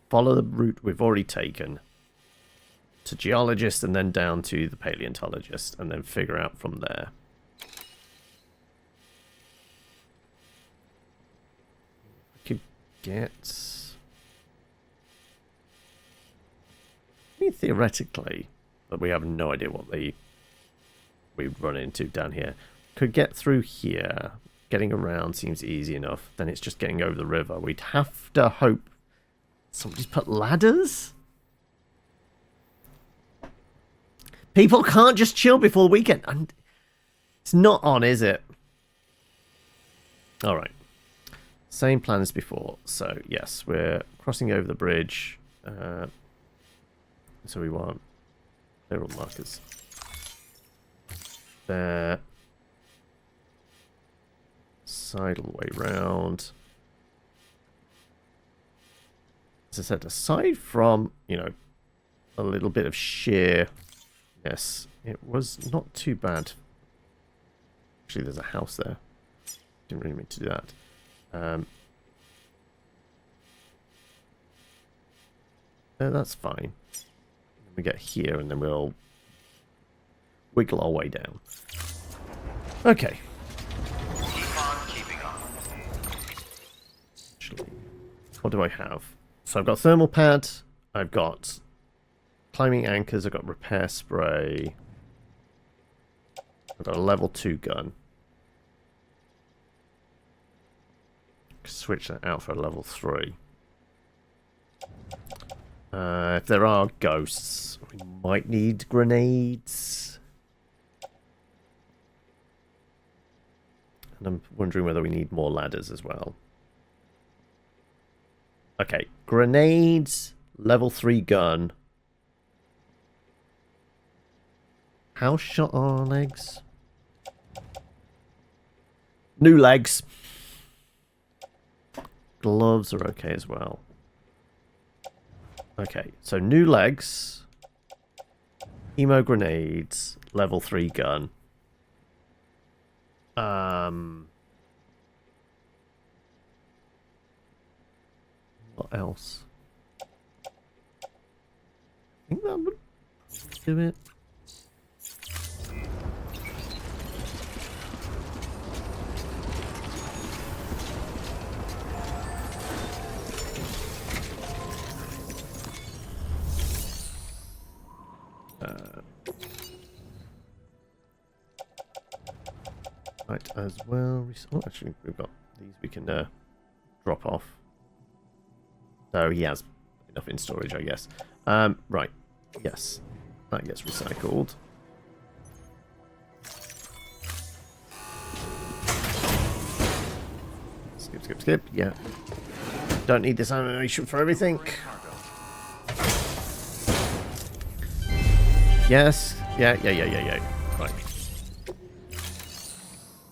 follow the route we've already taken to geologist and then down to the paleontologist and then figure out from there. I could get... I mean, theoretically... But we have no idea what we'd run into down here. Could get through here. Getting around seems easy enough. Then it's just getting over the river. We'd have to hope somebody's put ladders? People can't just chill before the weekend. And it's not on, is it? Alright. Same plan as before. So, yes, we're crossing over the bridge. So we want... All markers. There. Sidle way round. As I said, aside from, you know, a little bit of sheerness, it was not too bad. Actually, there's a house there. Didn't really mean to do that. That's fine. We get here and then we'll wiggle our way down. Okay. Keep on keeping on. Actually, what do I have? So I've got thermal pad, I've got climbing anchors, I've got repair spray, I've got a level 2 gun. Switch that out for a level 3. If there are ghosts, we might need grenades. And I'm wondering whether we need more ladders as well. Okay, grenades, level 3 gun. House shot on legs. New legs. Gloves are okay as well. Okay, so new legs. Emo grenades. Level 3 gun. What else? I think that would do it. Right, as well. Oh, actually, we've got these we can drop off. So he has enough in storage, I guess. Right. Yes. That gets recycled. Skip, skip, skip. Yeah. Don't need this animation for everything. Yes. Yeah. Right.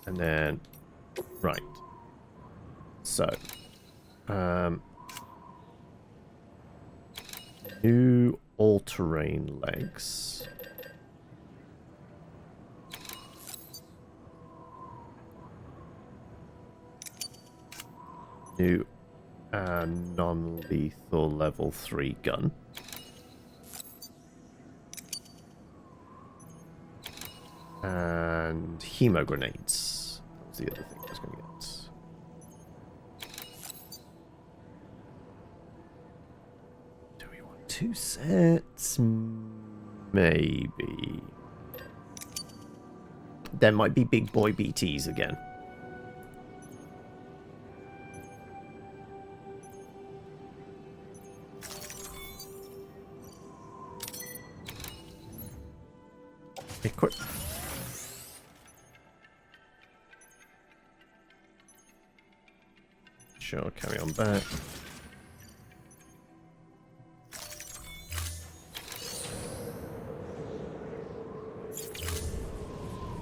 And then... Right. So... new all-terrain legs. New non-lethal level 3 gun. And hemo grenades. That was the other thing I was going to get. 2 sets, maybe. There might be big boy BTs again. Equip. Sure, carry on back.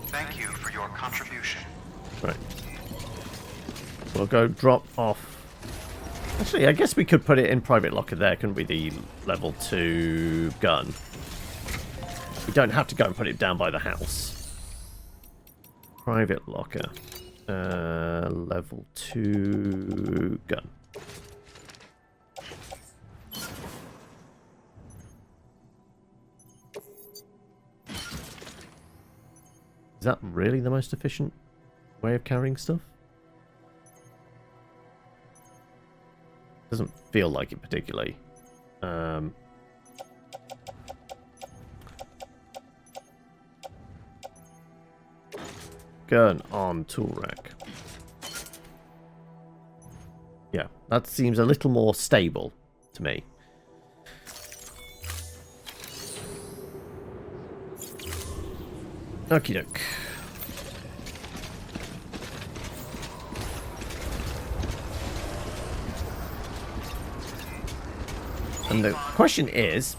Thank you for your contribution. Right. We'll go drop off. Actually, I guess we could put it in private locker there, couldn't we? The level 2 gun. We don't have to go and put it down by the house. Private locker. Level 2 gun. Is that really the most efficient way of carrying stuff? Doesn't feel like it particularly. Gun on tool rack. Yeah, that seems a little more stable to me. Okie doke. And the question is,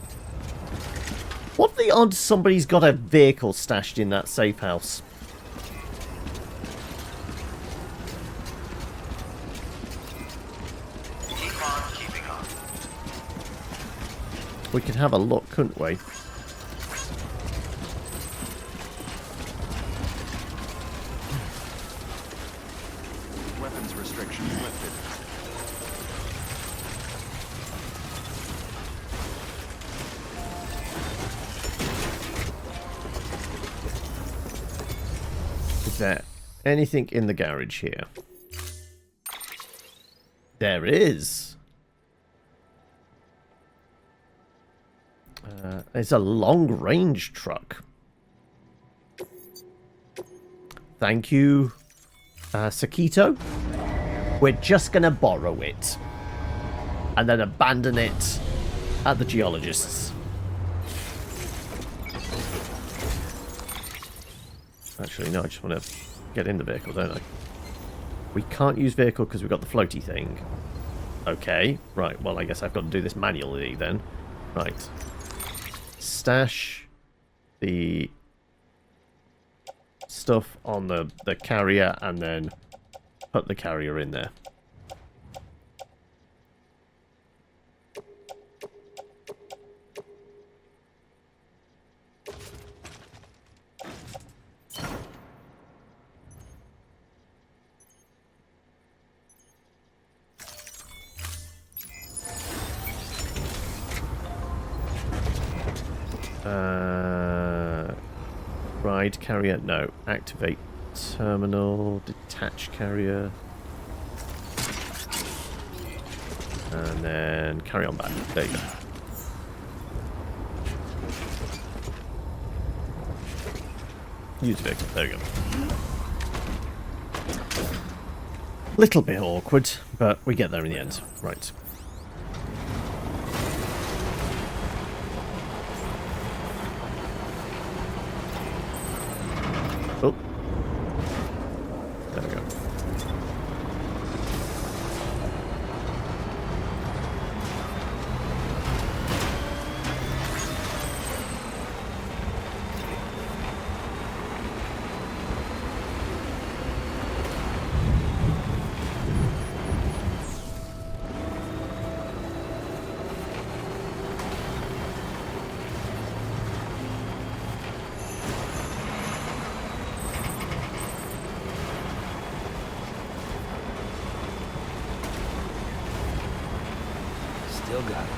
what the odds somebody's got a vehicle stashed in that safe house? Keep on keeping on. We could have a look, couldn't we? Weapons restrictions lifted. Is there anything in the garage here? There is. It's a long-range truck. Thank you, Sakito. We're just going to borrow it. And then abandon it at the geologists. Actually, no, I just want to get in the vehicle, don't I? We can't use vehicle because we've got the floaty thing. Okay, right, well, I guess I've got to do this manually then. Right. Stash the stuff on the carrier and then put the carrier in there. Ride carrier, no. Activate terminal, detach carrier. And then carry on back. There you go. Use vehicle, there you go. Little bit awkward, but we get there in the end. Right. Oh. There we go. Still got it.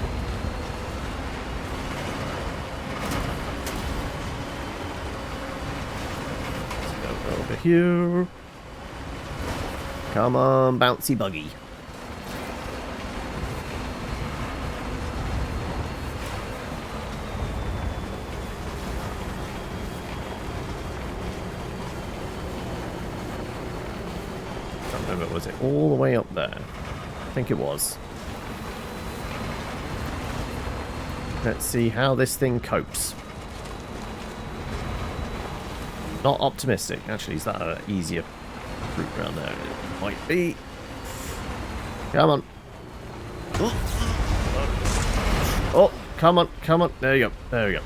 Let's go over here. Come on, bouncy buggy. Can't remember, was it all the way up there? I think it was. Let's see how this thing copes. Not optimistic. Actually, is that an easier route around there? It might be. Come on. Oh, come on, come on. There you go. There we go.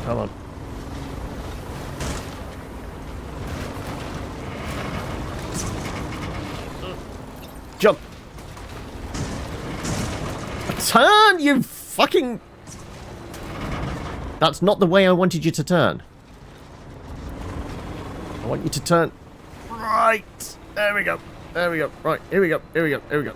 Come on. Jump. Turn, you fucking... That's not the way I wanted you to turn. I want you to turn... Right. There we go. There we go. Right. Here we go. Here we go. Here we go.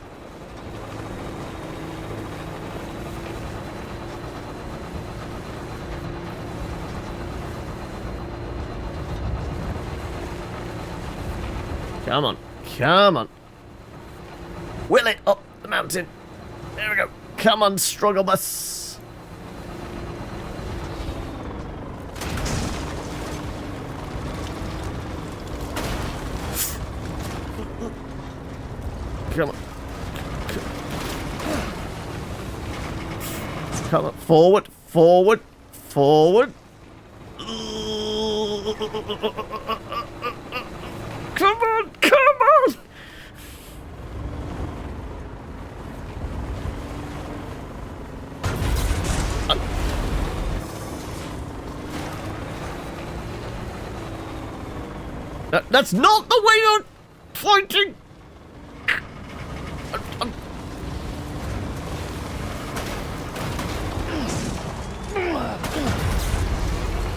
Come on. Come on. Will it up the mountain. There we go. Come on, struggle bus. Come on. Come on. Forward, forward, forward. Come on, come on. That's not the way you're pointing!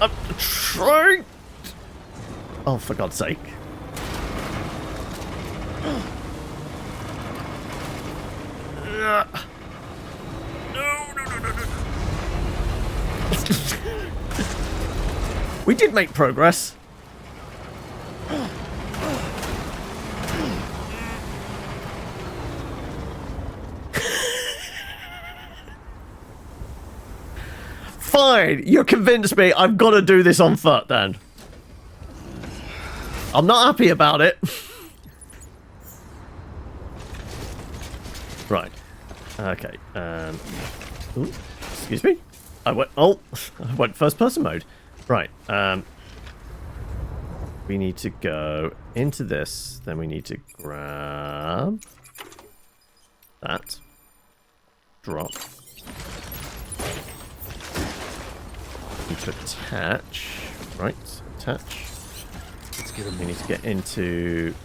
I'm trying... Oh, for God's sake. No, no, no, no, no. We did make progress. Fine, you convinced me. I've got to do this on foot then. I'm not happy about it. Right. Okay. Ooh, excuse me. I went. Oh, I went first person mode. Right. we need to go into this. Then we need to grab that. Drop. Need to attach. Right, attach. Let's get We need to get into...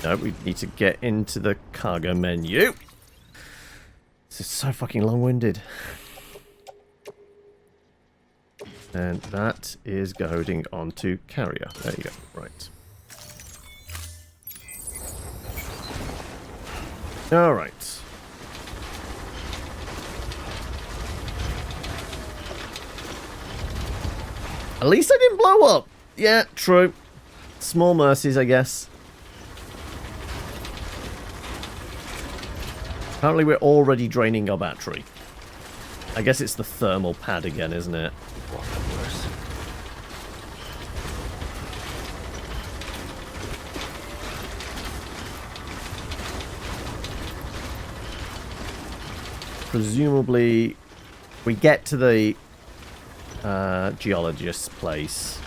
No, we need to get into the cargo menu. This is so fucking long-winded. And that is going onto carrier. There you go. Right. Alright. At least I didn't blow up. Yeah, true. Small mercies, I guess. Apparently we're already draining our battery. I guess it's the thermal pad again, isn't it? Presumably, we get to the geologist's place.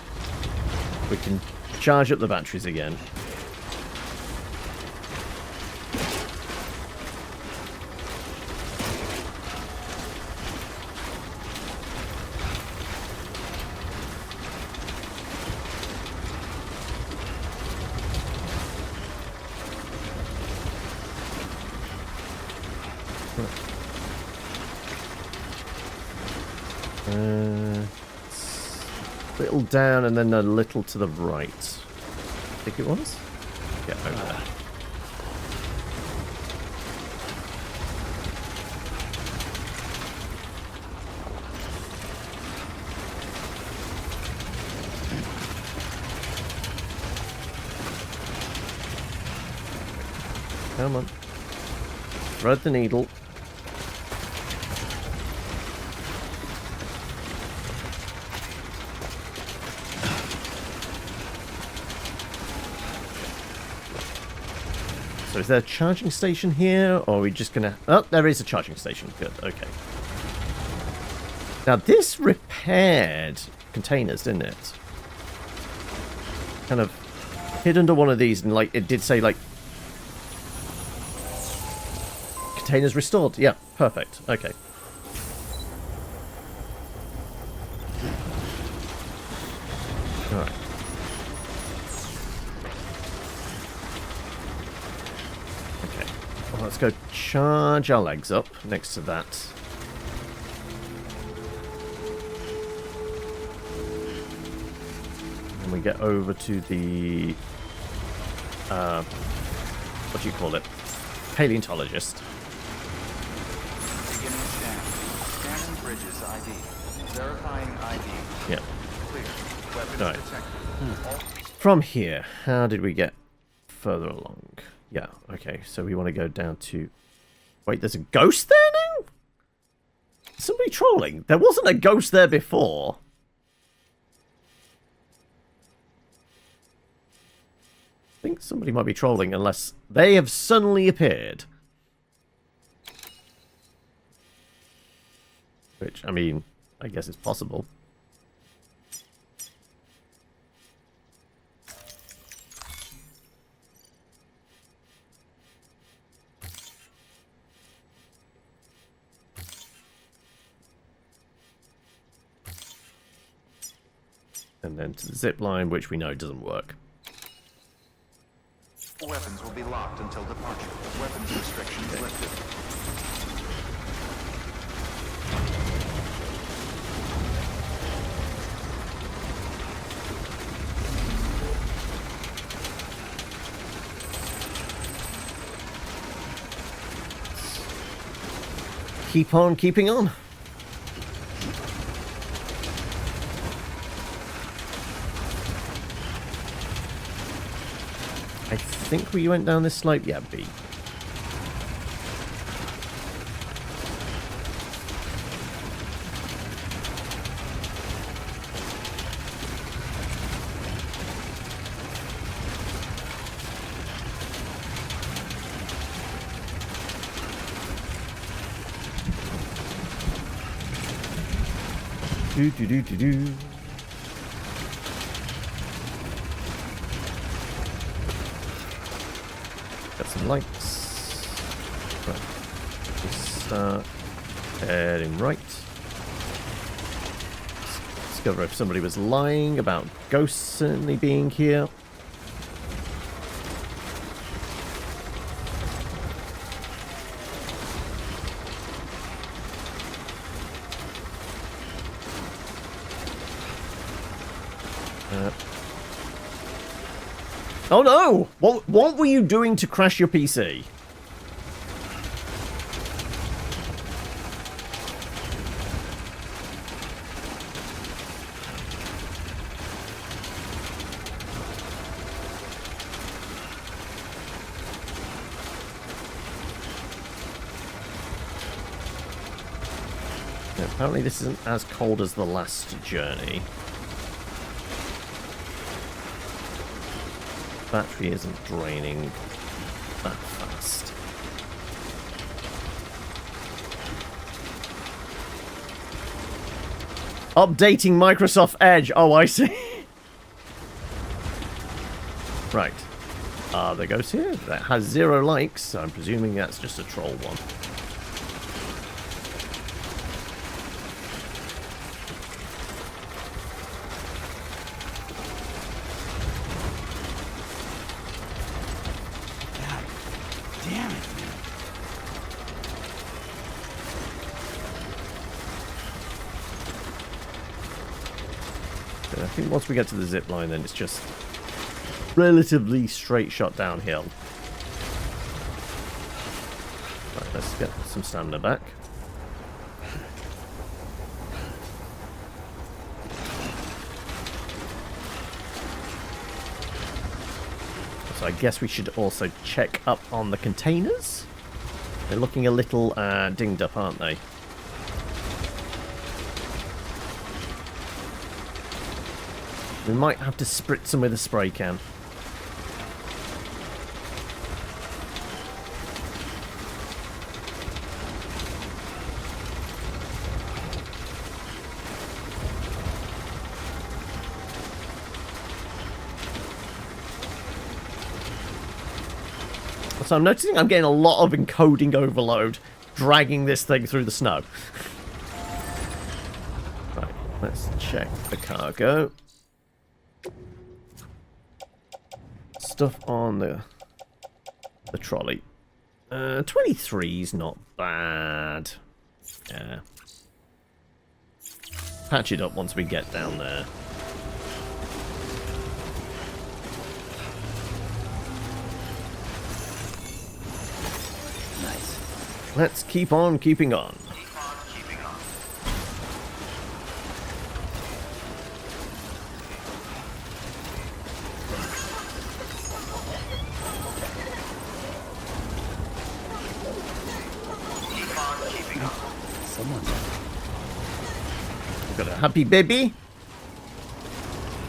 We can charge up the batteries again. Little down and then a little to the right. I think it was? Yeah, over there. Come on. Thread the needle. So is there a charging station here, or are we just gonna... Oh, there is a charging station. Good, okay. Now, this repaired containers, didn't it? Kind of hid under one of these, and, like, it did say, like... Containers restored. Yeah, perfect. Okay. Alright. Let's go charge our legs up next to that. And we get over to the... what do you call it? Paleontologist. Beginning scan. Scanning bridges ID. Verifying ID. Yeah. Clear. Weapons Right. detected. From here, how did we get further along? Yeah, okay, so we want to go down to... Wait, there's a ghost there now? Is somebody trolling? There wasn't a ghost there before. I think somebody might be trolling unless they have suddenly appeared. Which, I mean, I guess it's possible. And then to the zip line, which we know doesn't work. Weapons will be locked until departure. Weapons restrictions lifted. Keep on keeping on. I think we went down this slope. Yeah, B. Do do do do do. Got some lights. Right. Just start heading right. Discover if somebody was lying about ghosts certainly being here. Oh no! What were you doing to crash your PC? Apparently this isn't as cold as the last journey. Battery isn't draining that fast. Updating Microsoft Edge. Oh, I see. Right. There goes here. That has 0 likes, so I'm presuming that's just a troll one. I think once we get to the zip line, then it's just relatively straight shot downhill. Right, let's get some stamina back. So I guess we should also check up on the containers. They're looking a little dinged up, aren't they? We might have to spritz them with a spray can. So I'm noticing I'm getting a lot of encoding overload, dragging this thing through the snow. Right, let's check the cargo. Stuff on the trolley. 23's not bad. Yeah. Patch it up once we get down there. Nice. Let's keep on keeping on. We've got a happy baby.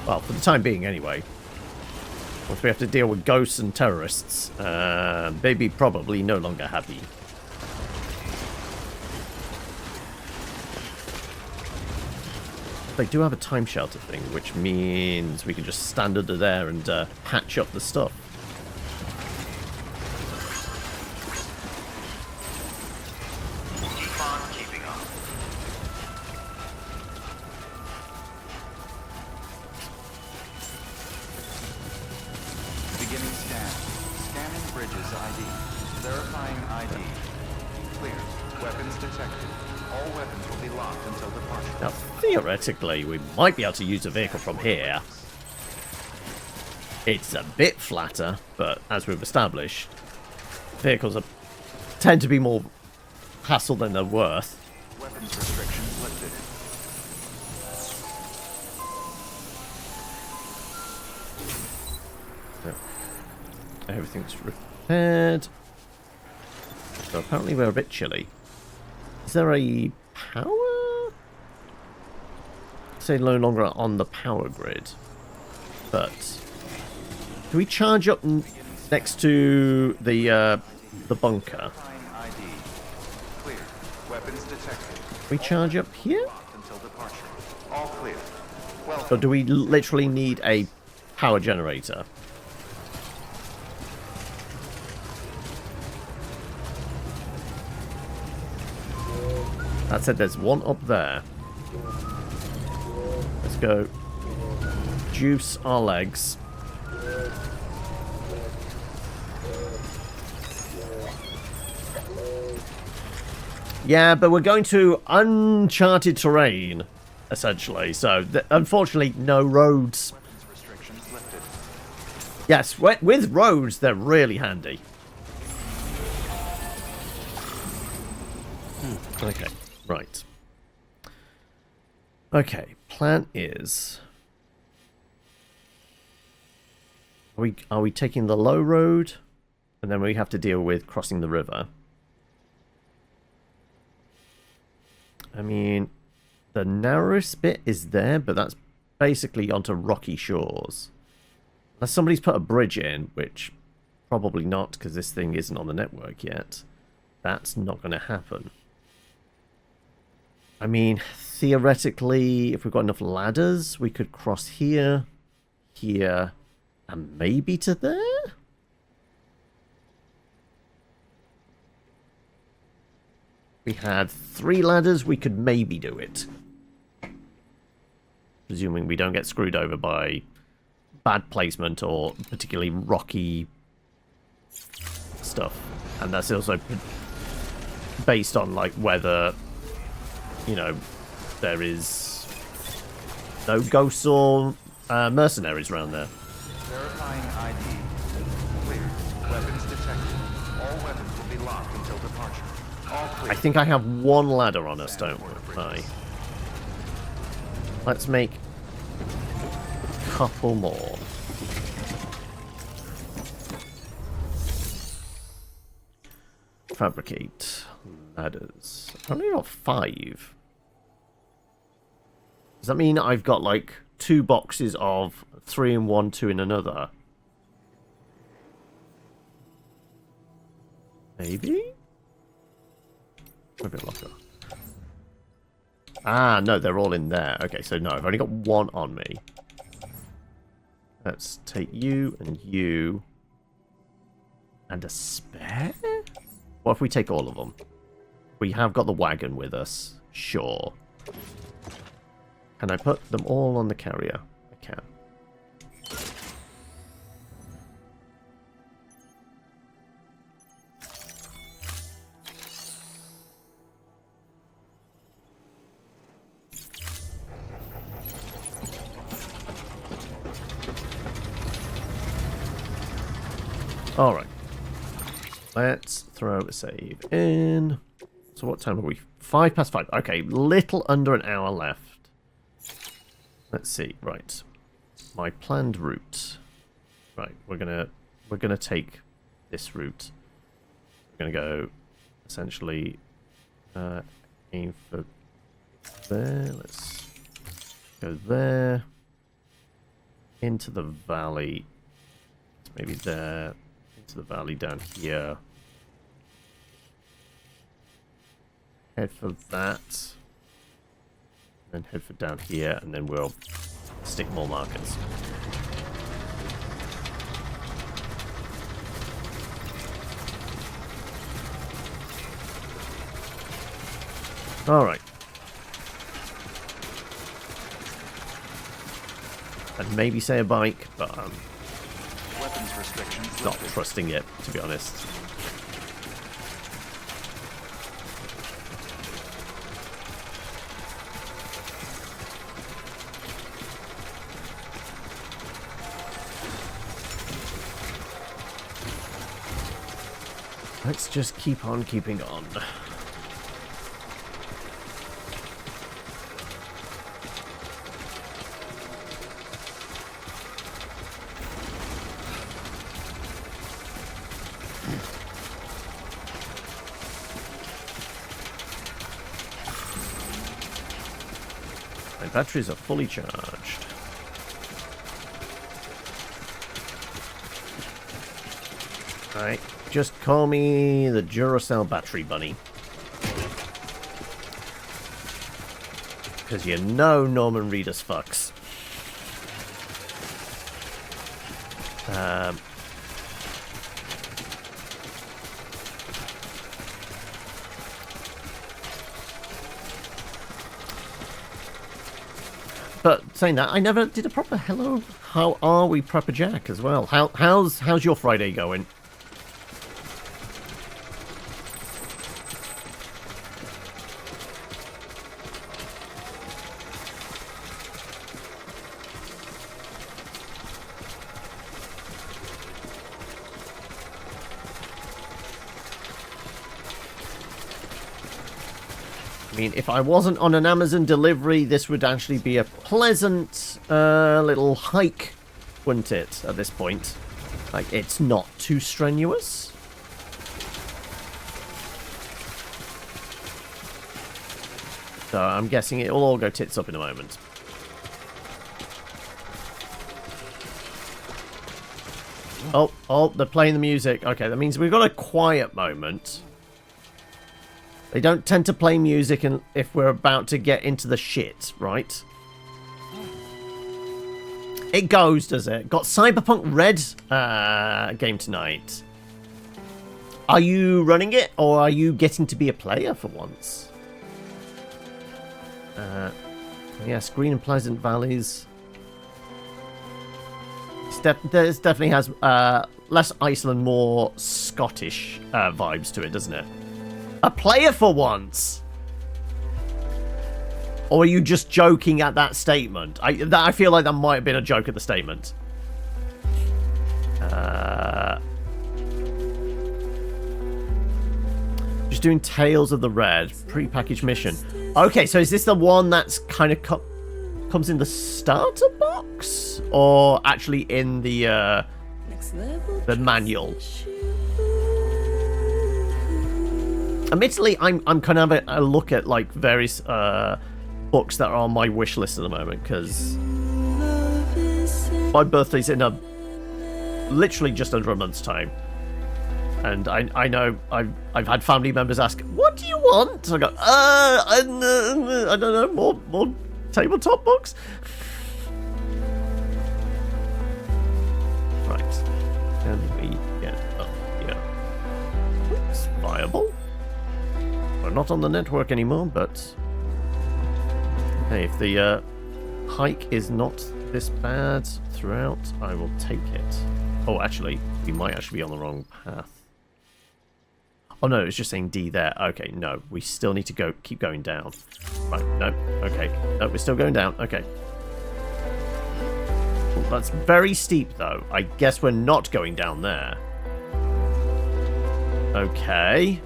Well, for the time being, anyway. Once we have to deal with ghosts and terrorists, baby probably no longer happy. They do have a time shelter thing, which means we can just stand under there and patch up the stuff. Theoretically, we might be able to use the vehicle from here. It's a bit flatter, but as we've established, vehicles tend to be more hassle than they're worth. Weapons restrictions lifted. So, everything's repaired. So apparently we're a bit chilly. Is there a power? Say no longer on the power grid, but do we charge up next to the bunker? We charge up here, or do we literally need a power generator? That said, there's one up there. Let's go juice our legs. Yeah, but we're going to uncharted terrain, essentially. So, unfortunately, no roads. Yes, with roads, they're really handy. Okay, right. Okay, plan is... Are we taking the low road? And then we have to deal with crossing the river. I mean, the narrowest bit is there, but that's basically onto rocky shores. Unless somebody's put a bridge in, which probably not, because this thing isn't on the network yet. That's not going to happen. I mean, theoretically, if we've got enough ladders, we could cross here, here, and maybe to there? We had 3 ladders, we could maybe do it. Presuming we don't get screwed over by bad placement or particularly rocky stuff. And that's also based on, like, whether, you know, there is no ghosts or mercenaries around there. Verifying ID. Clear. Weapons detected. All weapons will be locked until departure. All clear. I think I have 1 ladder on us, don't I? Let's make a couple more. Fabricate ladders. I've only got 5. Does that mean I've got like 2 boxes of 3 in one, 2 in another? Maybe? Maybe a locker. Ah, no, they're all in there. Okay, so no, I've only got 1 on me. Let's take you and you. And a spare? What if we take all of them? We have got the wagon with us. Sure. Can I put them all on the carrier? I can. Alright. Let's throw a save in. So what time are we? 5 past 5. Okay, little under an hour left. Let's see. Right. My planned route. Right, we're gonna take this route. We're gonna go essentially aim for there. Let's go there. Into the valley. Maybe there. Into the valley down here. Head for that. Then head for down here, and then we'll stick more markers. Alright. I'd maybe say a bike, but Weapons restrictions not trusting it, to be honest. Let's just keep on keeping on. My batteries are fully charged. Right. Just call me the Duracell battery bunny. Because you know Norman Reedus fucks. but saying that, I never did a proper hello. How are we, Prepper Jack, as well? How's your Friday going? I mean, if I wasn't on an Amazon delivery, this would actually be a pleasant little hike, wouldn't it, at this point? Like, it's not too strenuous. So I'm guessing it'll all go tits up in a moment. Oh, they're playing the music. Okay, that means we've got a quiet moment. They don't tend to play music if we're about to get into the shit, right? It goes, does it? Got Cyberpunk Red game tonight. Are you running it, or are you getting to be a player for once? Yes, Green and Pleasant Valleys. This definitely has less Iceland, more Scottish vibes to it, doesn't it? A player for once? Or are you just joking at that statement? I feel like that might have been a joke at the statement. Just doing Tales of the Red. Pre-packaged mission. Okay, so is this the one that's kind of comes in the starter box? Or actually in the manual? Admittedly, I'm kind of having a look at like various books that are on my wish list at the moment, because my birthday's in literally just under a month's time, and I know I've had family members ask, "What do you want?" So I go, I don't know, more tabletop books. Right, can we get up here? It's viable. We're not on the network anymore, but hey, if the hike is not this bad throughout, I will take it. Oh, actually, we might actually be on the wrong path. Oh no, it's just saying D there. Okay, no, we still need to keep going down. Right, no, okay. No, we're still going down. Okay. Well, that's very steep, though. I guess we're not going down there. Okay.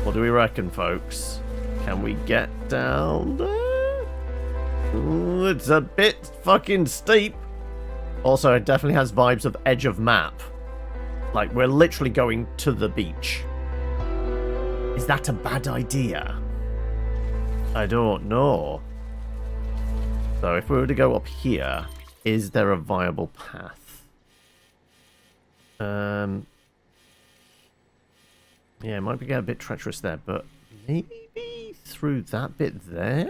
What do we reckon, folks? Can we get down there? Ooh, it's a bit fucking steep. Also, it definitely has vibes of edge of map. Like, we're literally going to the beach. Is that a bad idea? I don't know. So, if we were to go up here, is there a viable path? Yeah, it might be getting a bit treacherous there, but maybe through that bit there?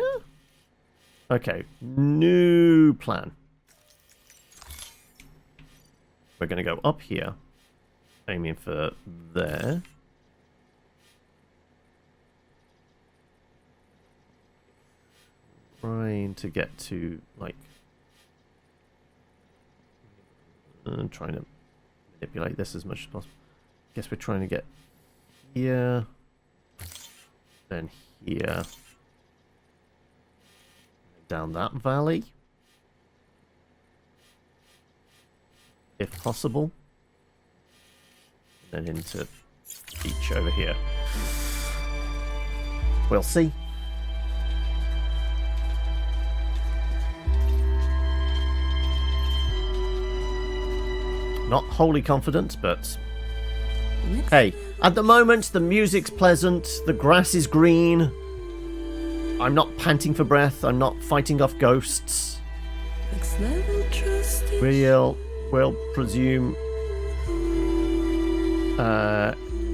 Okay, new plan. We're going to go up here, aiming for there. Trying to get to, like... trying to manipulate this as much as possible. Guess we're trying to get... here, then here, down that valley, if possible, then into beach over here. We'll see. Not wholly confident, but hey, at the moment the music's pleasant, the grass is green, I'm not panting for breath, I'm not fighting off ghosts. We'll presume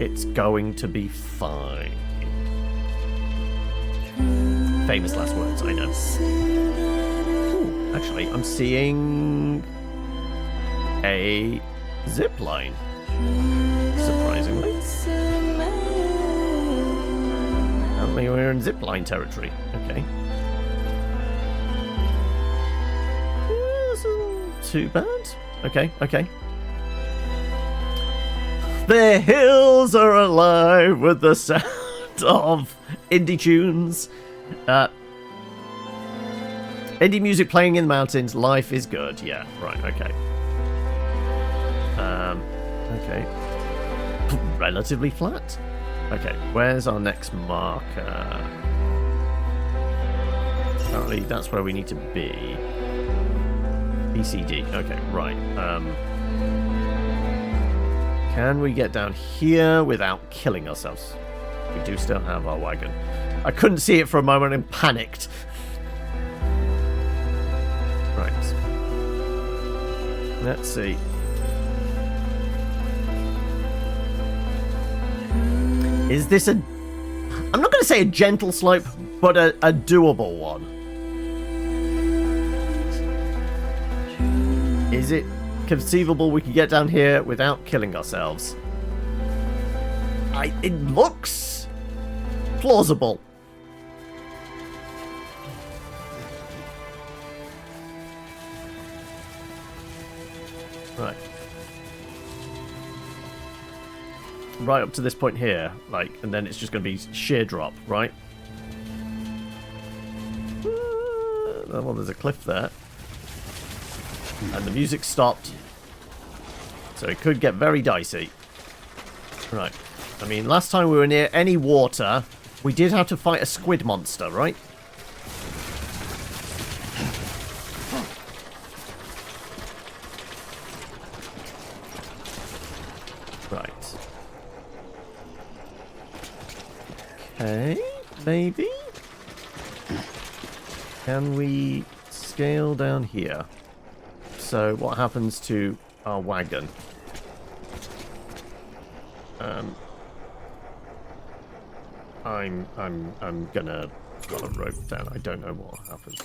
it's going to be fine. Famous last words, I know. Ooh, actually, I'm seeing a zip line. Surprisingly. apparently we're in zipline territory. Okay. This isn't too bad. Okay, okay. The hills are alive with the sound of indie tunes. Indie music playing in the mountains. Life is good. Yeah, right, okay. Okay. Relatively flat. Okay, where's our next marker? Apparently that's where we need to be. BCD. Okay, right. Can we get down here without killing ourselves? We do still have our wagon. I couldn't see it for a moment and panicked. Right. Let's see. Is this a... I'm not going to say a gentle slope, but a doable one. Is it conceivable we could get down here without killing ourselves? It looks plausible. Right. Right up to this point here, like, and then it's just going to be sheer drop, right? Well, there's a cliff there. And the music stopped. So it could get very dicey. Right. I mean, last time we were near any water, we did have to fight a squid monster, right? Right. Okay, maybe? Can we scale down here? So what happens to our wagon? I'm gonna put a rope down. I don't know what happens.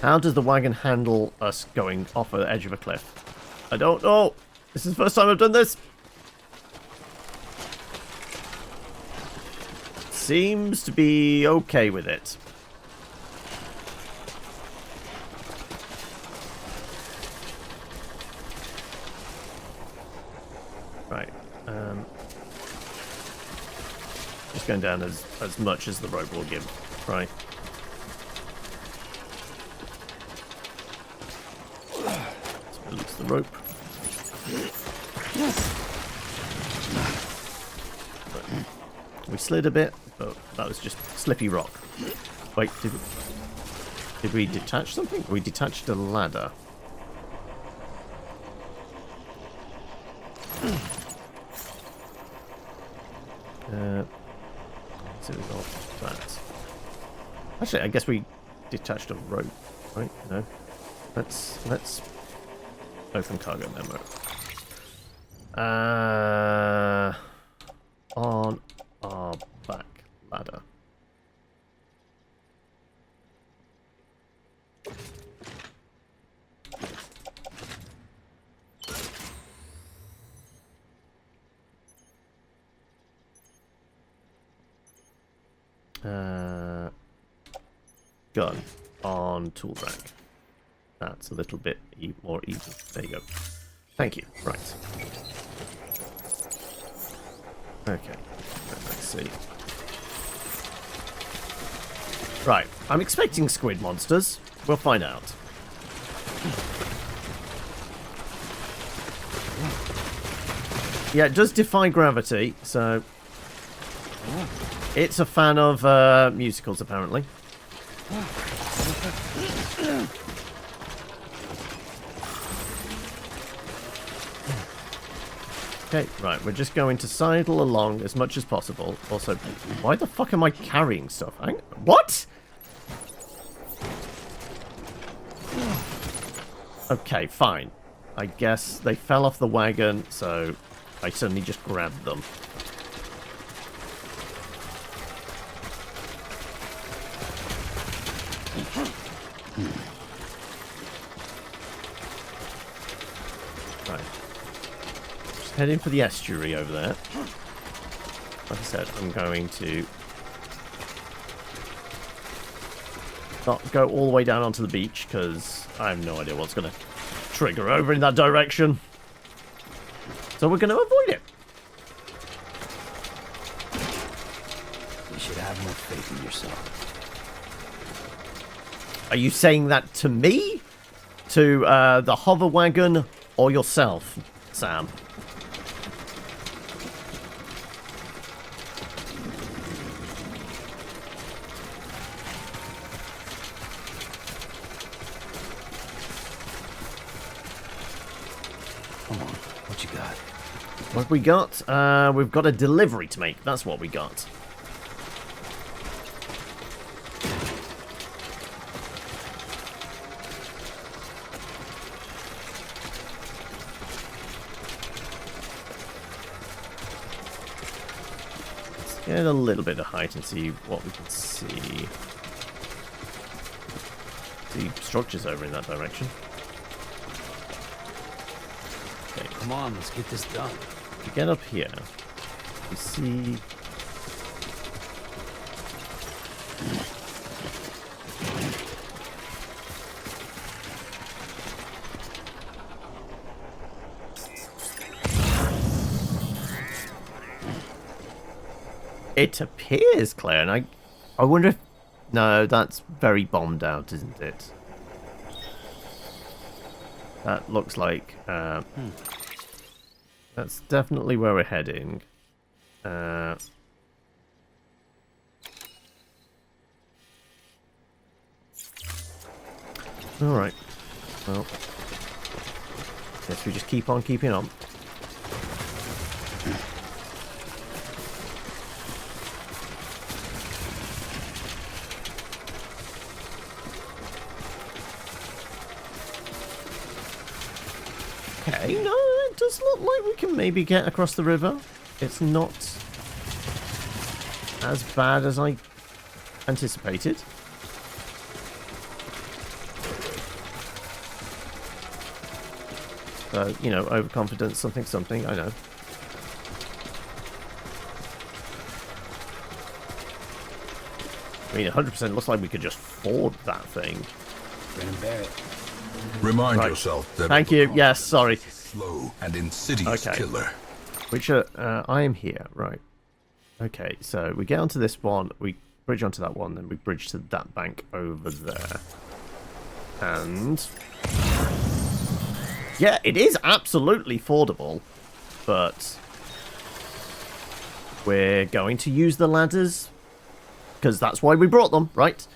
How does the wagon handle us going off the edge of a cliff? I don't know. This is the first time I've done this. Seems to be okay with it. Right. Just going down as much as the rope will give. Right. Let's release the rope. Right. We slid a bit. Oh, that was just slippy rock. Wait, did we detach something? We detached a ladder. So we got that. Actually, I guess we detached a rope, right? No. Let's open cargo memo. On our back ladder. Gun on tool rack. That's a little bit more easy. There you go. Thank you. Right. Okay. Let's see. Right. I'm expecting squid monsters. We'll find out. Yeah, it does defy gravity, so... It's a fan of musicals, apparently. Okay, right, we're just going to sidle along as much as possible. Also, why the fuck am I carrying stuff? What? Okay, fine. I guess they fell off the wagon, so I suddenly just grabbed them. Right. Just heading for the estuary over there. Like I said, I'm going to not go all the way down onto the beach because I have no idea what's going to trigger over in that direction. So we're going to avoid it. You should have more faith in yourself. Are you saying that to me? To the hover wagon or yourself, Sam? Come on, what you got? What have we got? We've got a delivery to make. That's what we got. Let's get a little bit of height and see what we can see. See structures over in that direction. Okay, come on, let's get this done. We get up here. We see. It appears, Claire, and I wonder if... No, that's very bombed out, isn't it? That looks like... That's definitely where we're heading. Alright. Well... Guess we just keep on keeping on. Okay, no, it does look like we can maybe get across the river. It's not as bad as I anticipated. So, you know, overconfidence, something, I know. I mean, 100% looks like we could just ford that thing. Brennan Barrett. Remind yourself that... Thank you. Yes, sorry. Slow and insidious killer. Which, I am here. Right. Okay, so we get onto this one, we bridge onto that one, then we bridge to that bank over there. And... yeah, it is absolutely fordable, but... we're going to use the ladders, because that's why we brought them, right?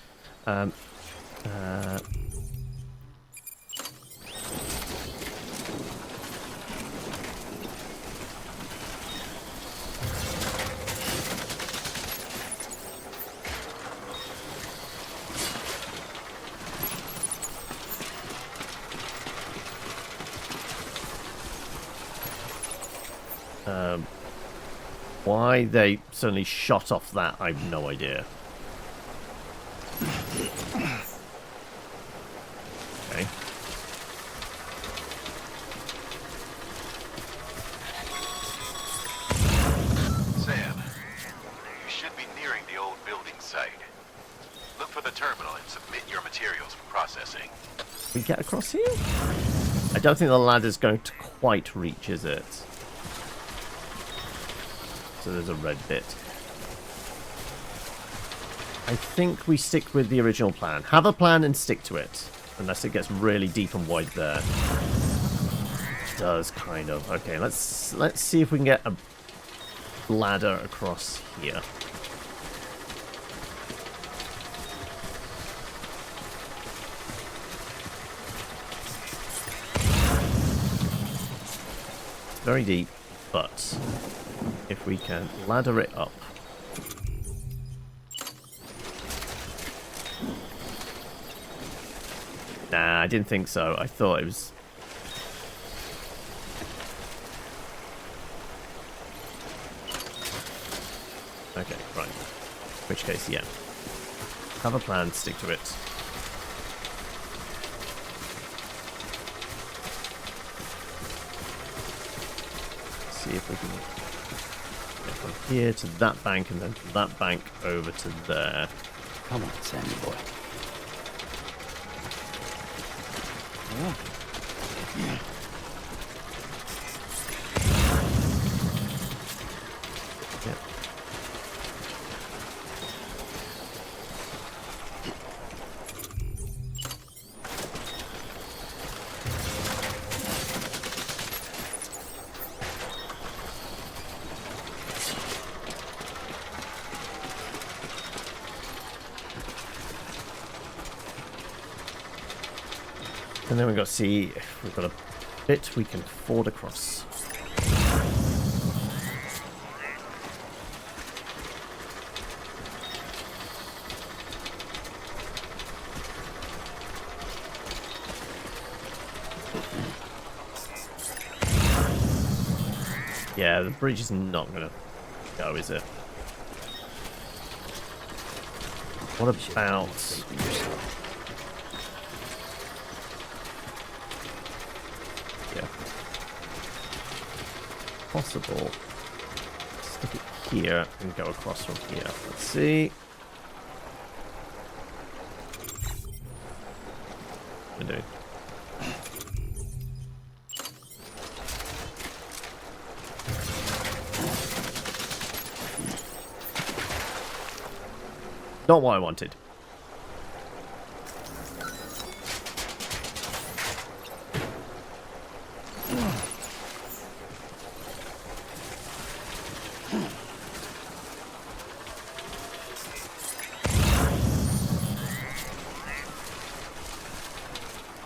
Why they suddenly shot off that, I have no idea. Okay. Sam, you should be nearing the old building site. Look for the terminal and submit your materials for processing. We get across here? I don't think the ladder's going to quite reach, is it? So there's a red bit. I think we stick with the original plan. Have a plan and stick to it. Unless it gets really deep and wide there. It does, kind of. Okay, let's see if we can get a ladder across here. It's very deep, but... if we can ladder it up. Nah, I didn't think so. I thought it was... okay, right. In which case, yeah. Have a plan, stick to it. here to that bank, and then from that bank over to there. Come on, Sandy boy. Yeah. And then we've got to see if we've got a bit we can ford across. Yeah, the bridge is not going to go, is it? What about... possible. Stick it here and go across from here. Let's see. What are we doing? Not what I wanted.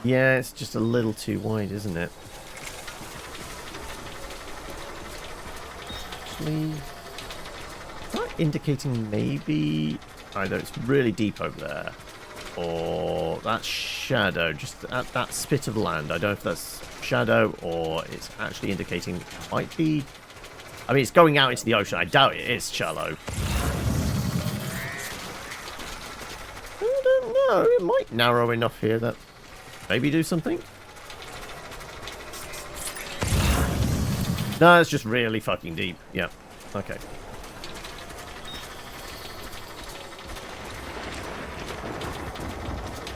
Yeah, it's just a little too wide, isn't it? Actually, is that indicating maybe either it's really deep over there, or that shadow just at that spit of land? I don't know if that's shadow or it's actually indicating it might be. I mean, it's going out into the ocean. I doubt it is shallow. I don't know. It might narrow enough here that. Maybe do something? No, it's just really fucking deep. Yeah. Okay.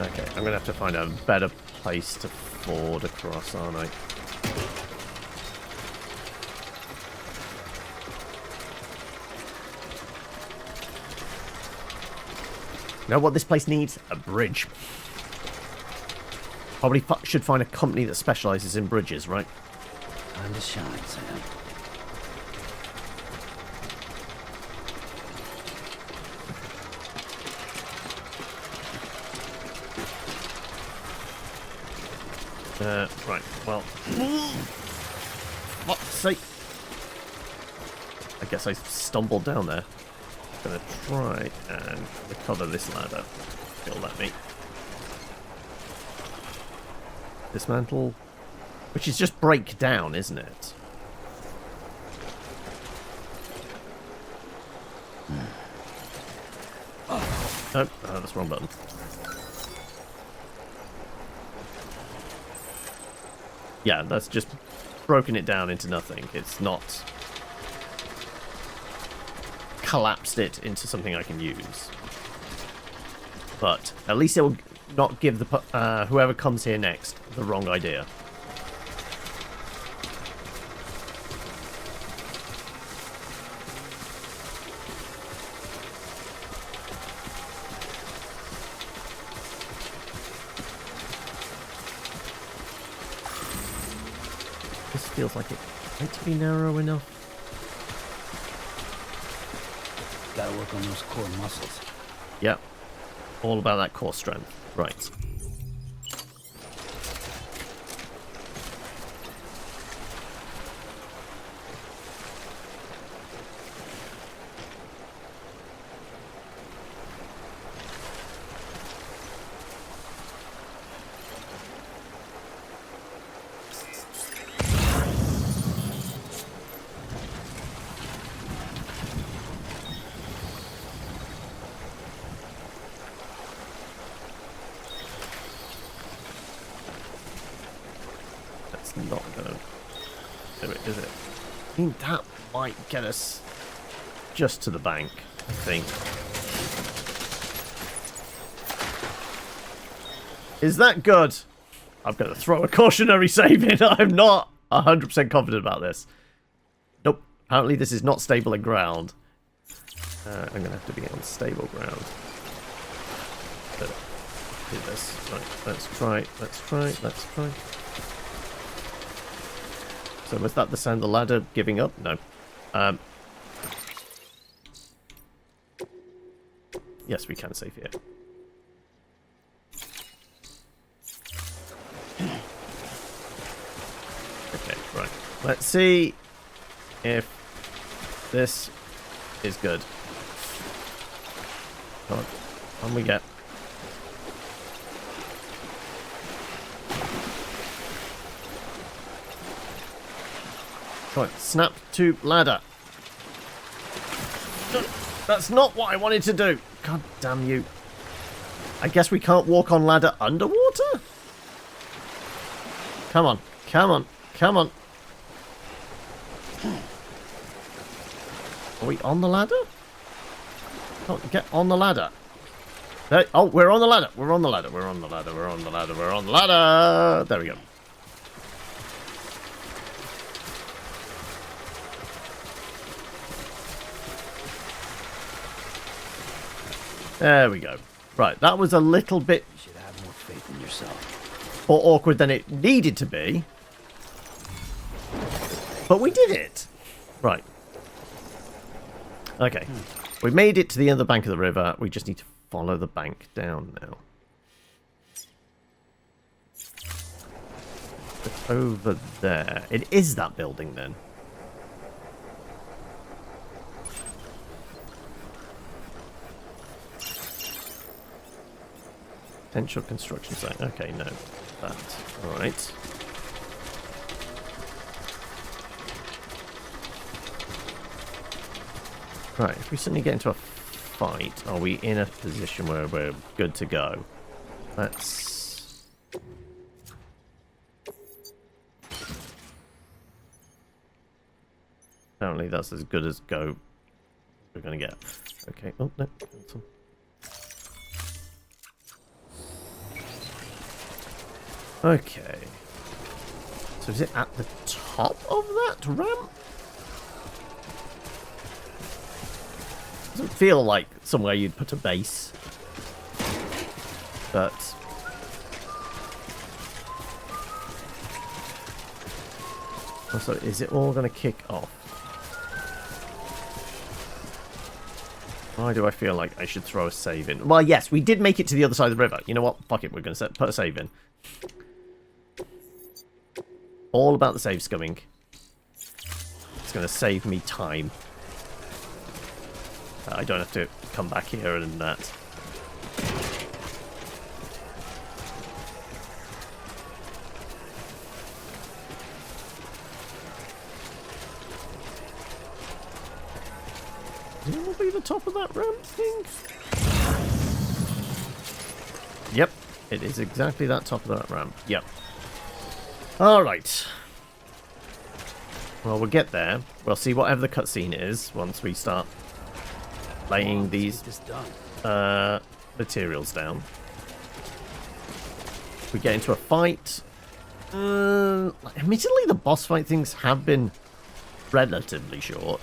Okay, I'm gonna have to find a better place to ford across, aren't I? You know what this place needs? A bridge. Probably should find a company that specializes in bridges, right? Time to shine, Sam. Right, well... What's sake? I guess I stumbled down there. I'm gonna try and recover this ladder. It'll let me. Dismantle, which is just break down, isn't it? Oh, that's the wrong button. Yeah, that's just broken it down into nothing. It's not collapsed it into something I can use. But at least it will not give the whoever comes here next the wrong idea. This feels like it might be narrow enough. Gotta work on those core muscles. Yep. All about that core strength. Right. Not gonna do it, is it? I mean, that might get us just to the bank, I think. Is that good? I'm going to throw a cautionary save in. I'm not 100% confident about this. Nope. Apparently this is not stable in ground. I'm going to have to be on stable ground. But do this. Right, let's try. So was that the sound of the ladder giving up? No. Yes, we can save here. Okay, right. Let's see if this is good. Come on we get. Right, snap to ladder. That's not what I wanted to do. God damn you. I guess we can't walk on ladder underwater? Come on. Are we on the ladder? Can't get on the ladder. There, oh, we're on the ladder. We're on the ladder. There we go. There we go. Right, that was a little bit... You should have more faith in yourself. More awkward than it needed to be. But we did it. Right. Okay. We made it to the other bank of the river. We just need to follow the bank down now. It's over there. It is that building then. Potential construction site. Okay, no. That. Alright. Right, if we suddenly get into a fight, are we in a position where we're good to go? Let's... Apparently that's as good as go we're going to get. Okay, oh, no. Cancel. Okay. So is it at the top of that ramp? Doesn't feel like somewhere you'd put a base. But... also, is it all going to kick off? Why do I feel like I should throw a save in? Well, yes, we did make it to the other side of the river. You know what? Fuck it, we're going to put a save in. All about the save scumming. It's going to save me time. I don't have to come back here and that. Will be the top of that ramp thing? Yep, it is exactly that top of that ramp. Yep. Alright. Well, we'll get there. We'll see whatever the cutscene is once we start laying these materials down. If we get into a fight... admittedly, the boss fight things have been relatively short.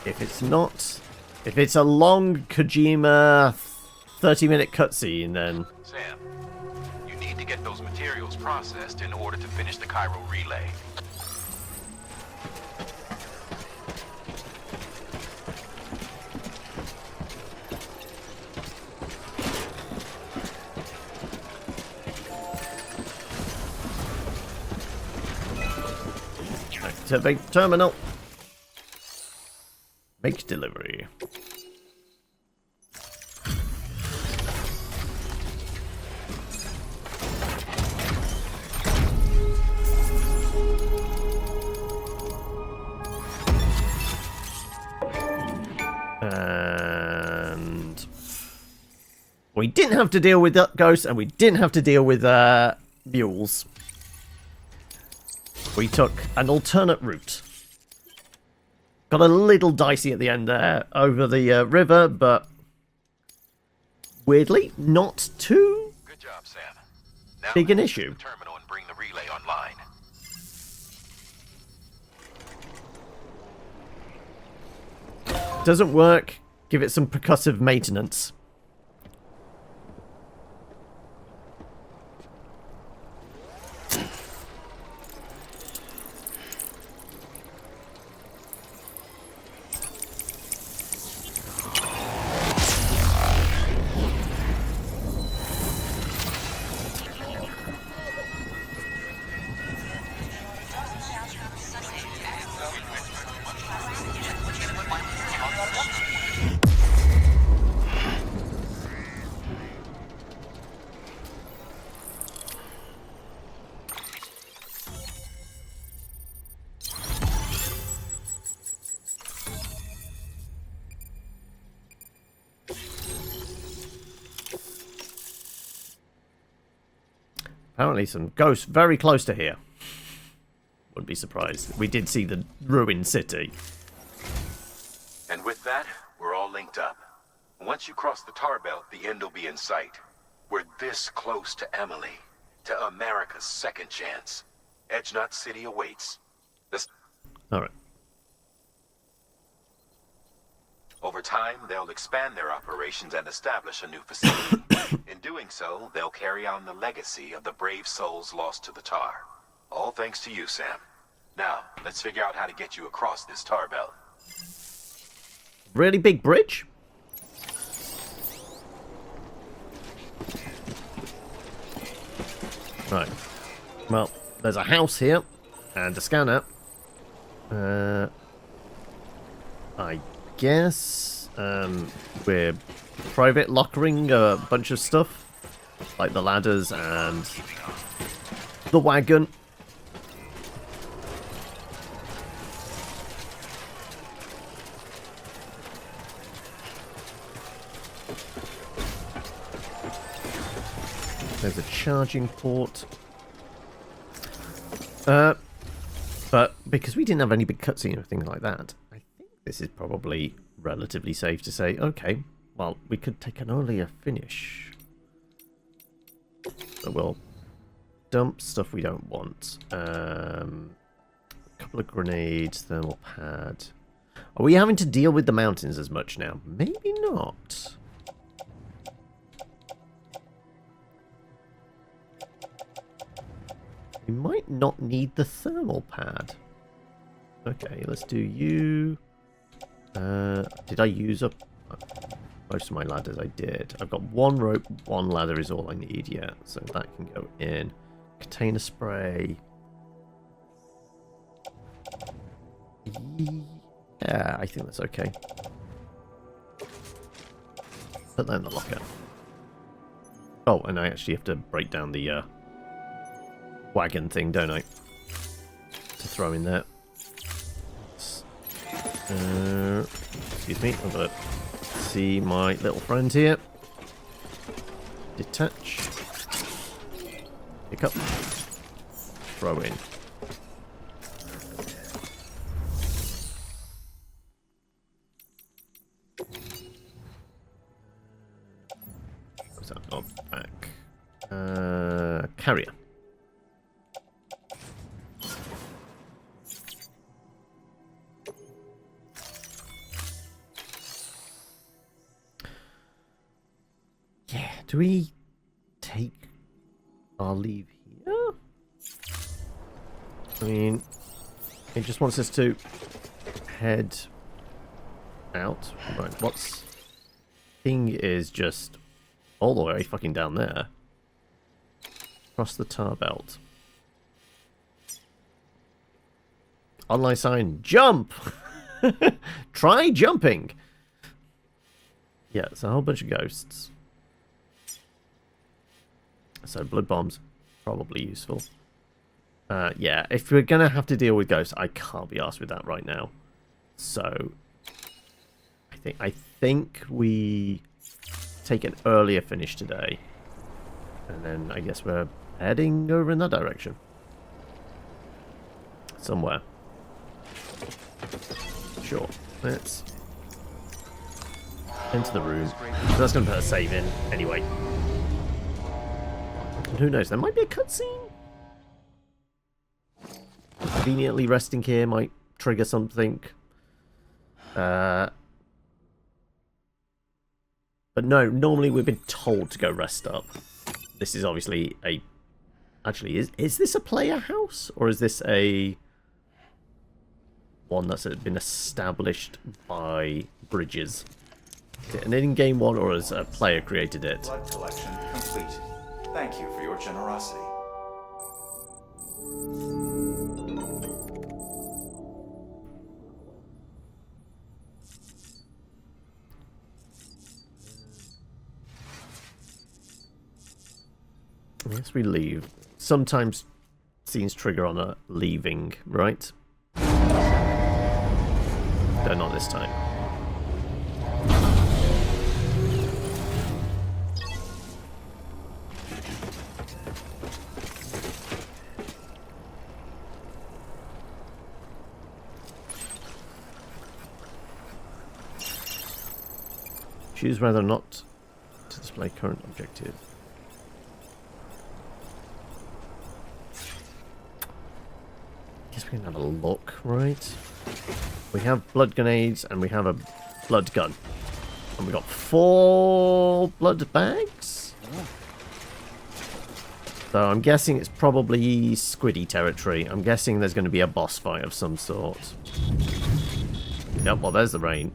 If it's not... if it's a long Kojima 30-minute cutscene, then... Sam, you need to get those materials processed in order to finish the Cairo relay. Activate terminal. Make delivery. And we didn't have to deal with ghosts, and we didn't have to deal with mules. We took an alternate route. Got a little dicey at the end there over the river, but weirdly, not too Good job, Sam. Now big an let's use issue. the terminal and bring the relay online. Doesn't work. Give it some percussive maintenance. Apparently some ghosts very close to here. Wouldn't be surprised. We did see the ruined city. And with that, we're all linked up. Once you cross the tar belt, the end will be in sight. We're this close to Emily, to America's second chance. Edgenut City awaits. Alright. Over time, they'll expand their operations and establish a new facility. In doing so, they'll carry on the legacy of the brave souls lost to the tar. All thanks to you, Sam. Now, let's figure out how to get you across this tar belt. Really big bridge? Right. Well, there's a house here and a scanner. I guess we're private lockering a bunch of stuff, like the ladders and the wagon. There's a charging port. But because we didn't have any big cutscene or things like that, I think this is probably relatively safe to say, okay, well, we could take an earlier finish. So we'll dump stuff we don't want. A couple of grenades, thermal pad. Are we having to deal with the mountains as much now? Maybe not. We might not need the thermal pad. Okay, let's do you. Did I use up most of my ladders? I did. I've got one rope, one ladder is all I need yet, so that can go in. Container spray. Yeah, I think that's okay. Put that in the locker. Oh, and I actually have to break down the wagon thing, don't I? To throw in there. Excuse me, I've got to see my little friend here. Detach. Pick up. Throw in. What's that? Oh, back. Carrier. Do we take our leave here? I mean, it just wants us to head out. Right, what's thing is just all the way fucking down there. Across the tar belt. Online sign, jump! Try jumping! Yeah, it's a whole bunch of ghosts. So blood bombs, probably useful. Yeah, if we're gonna have to deal with ghosts, I can't be arsed with that right now. So I think we take an earlier finish today, and then I guess we're heading over in that direction somewhere. Sure. Let's enter the room. That's going to put a save in anyway. And who knows? There might be a cutscene. Conveniently resting here might trigger something. But no, normally we've been told to go rest up. This is obviously a... Actually, is this a player house? Or is this a... one that's been established by Bridges? Is it an in-game one, or has a player created it? Blood collection complete. Thank you for your generosity. Yes, we leave. Sometimes scenes trigger on a leaving, right? No, not this time. Choose whether or not to display current objective. Guess we can have a look, right? We have blood grenades and we have a blood gun. And we got 4 blood bags? So I'm guessing it's probably squiddy territory. I'm guessing there's going to be a boss fight of some sort. Yep, well there's the rain.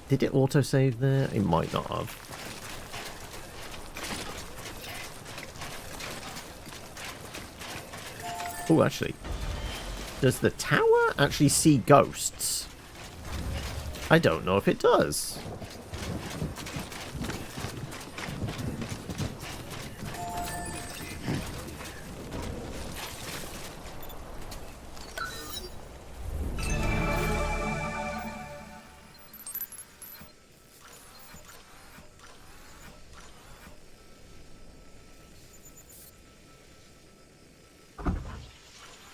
Did it autosave there? It might not have. Oh, actually. Does the tower actually see ghosts? I don't know if it does.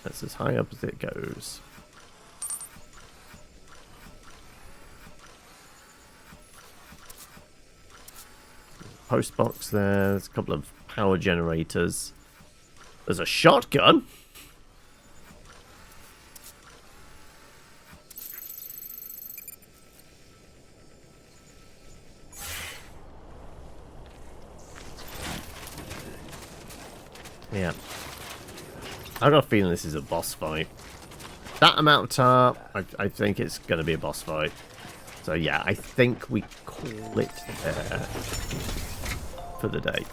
That's as high up as it goes. Post box there. There's a couple of power generators. There's a shotgun. Yeah. I've got a feeling this is a boss fight. That amount of tar, I think it's going to be a boss fight. So yeah, I think we call it there for the day.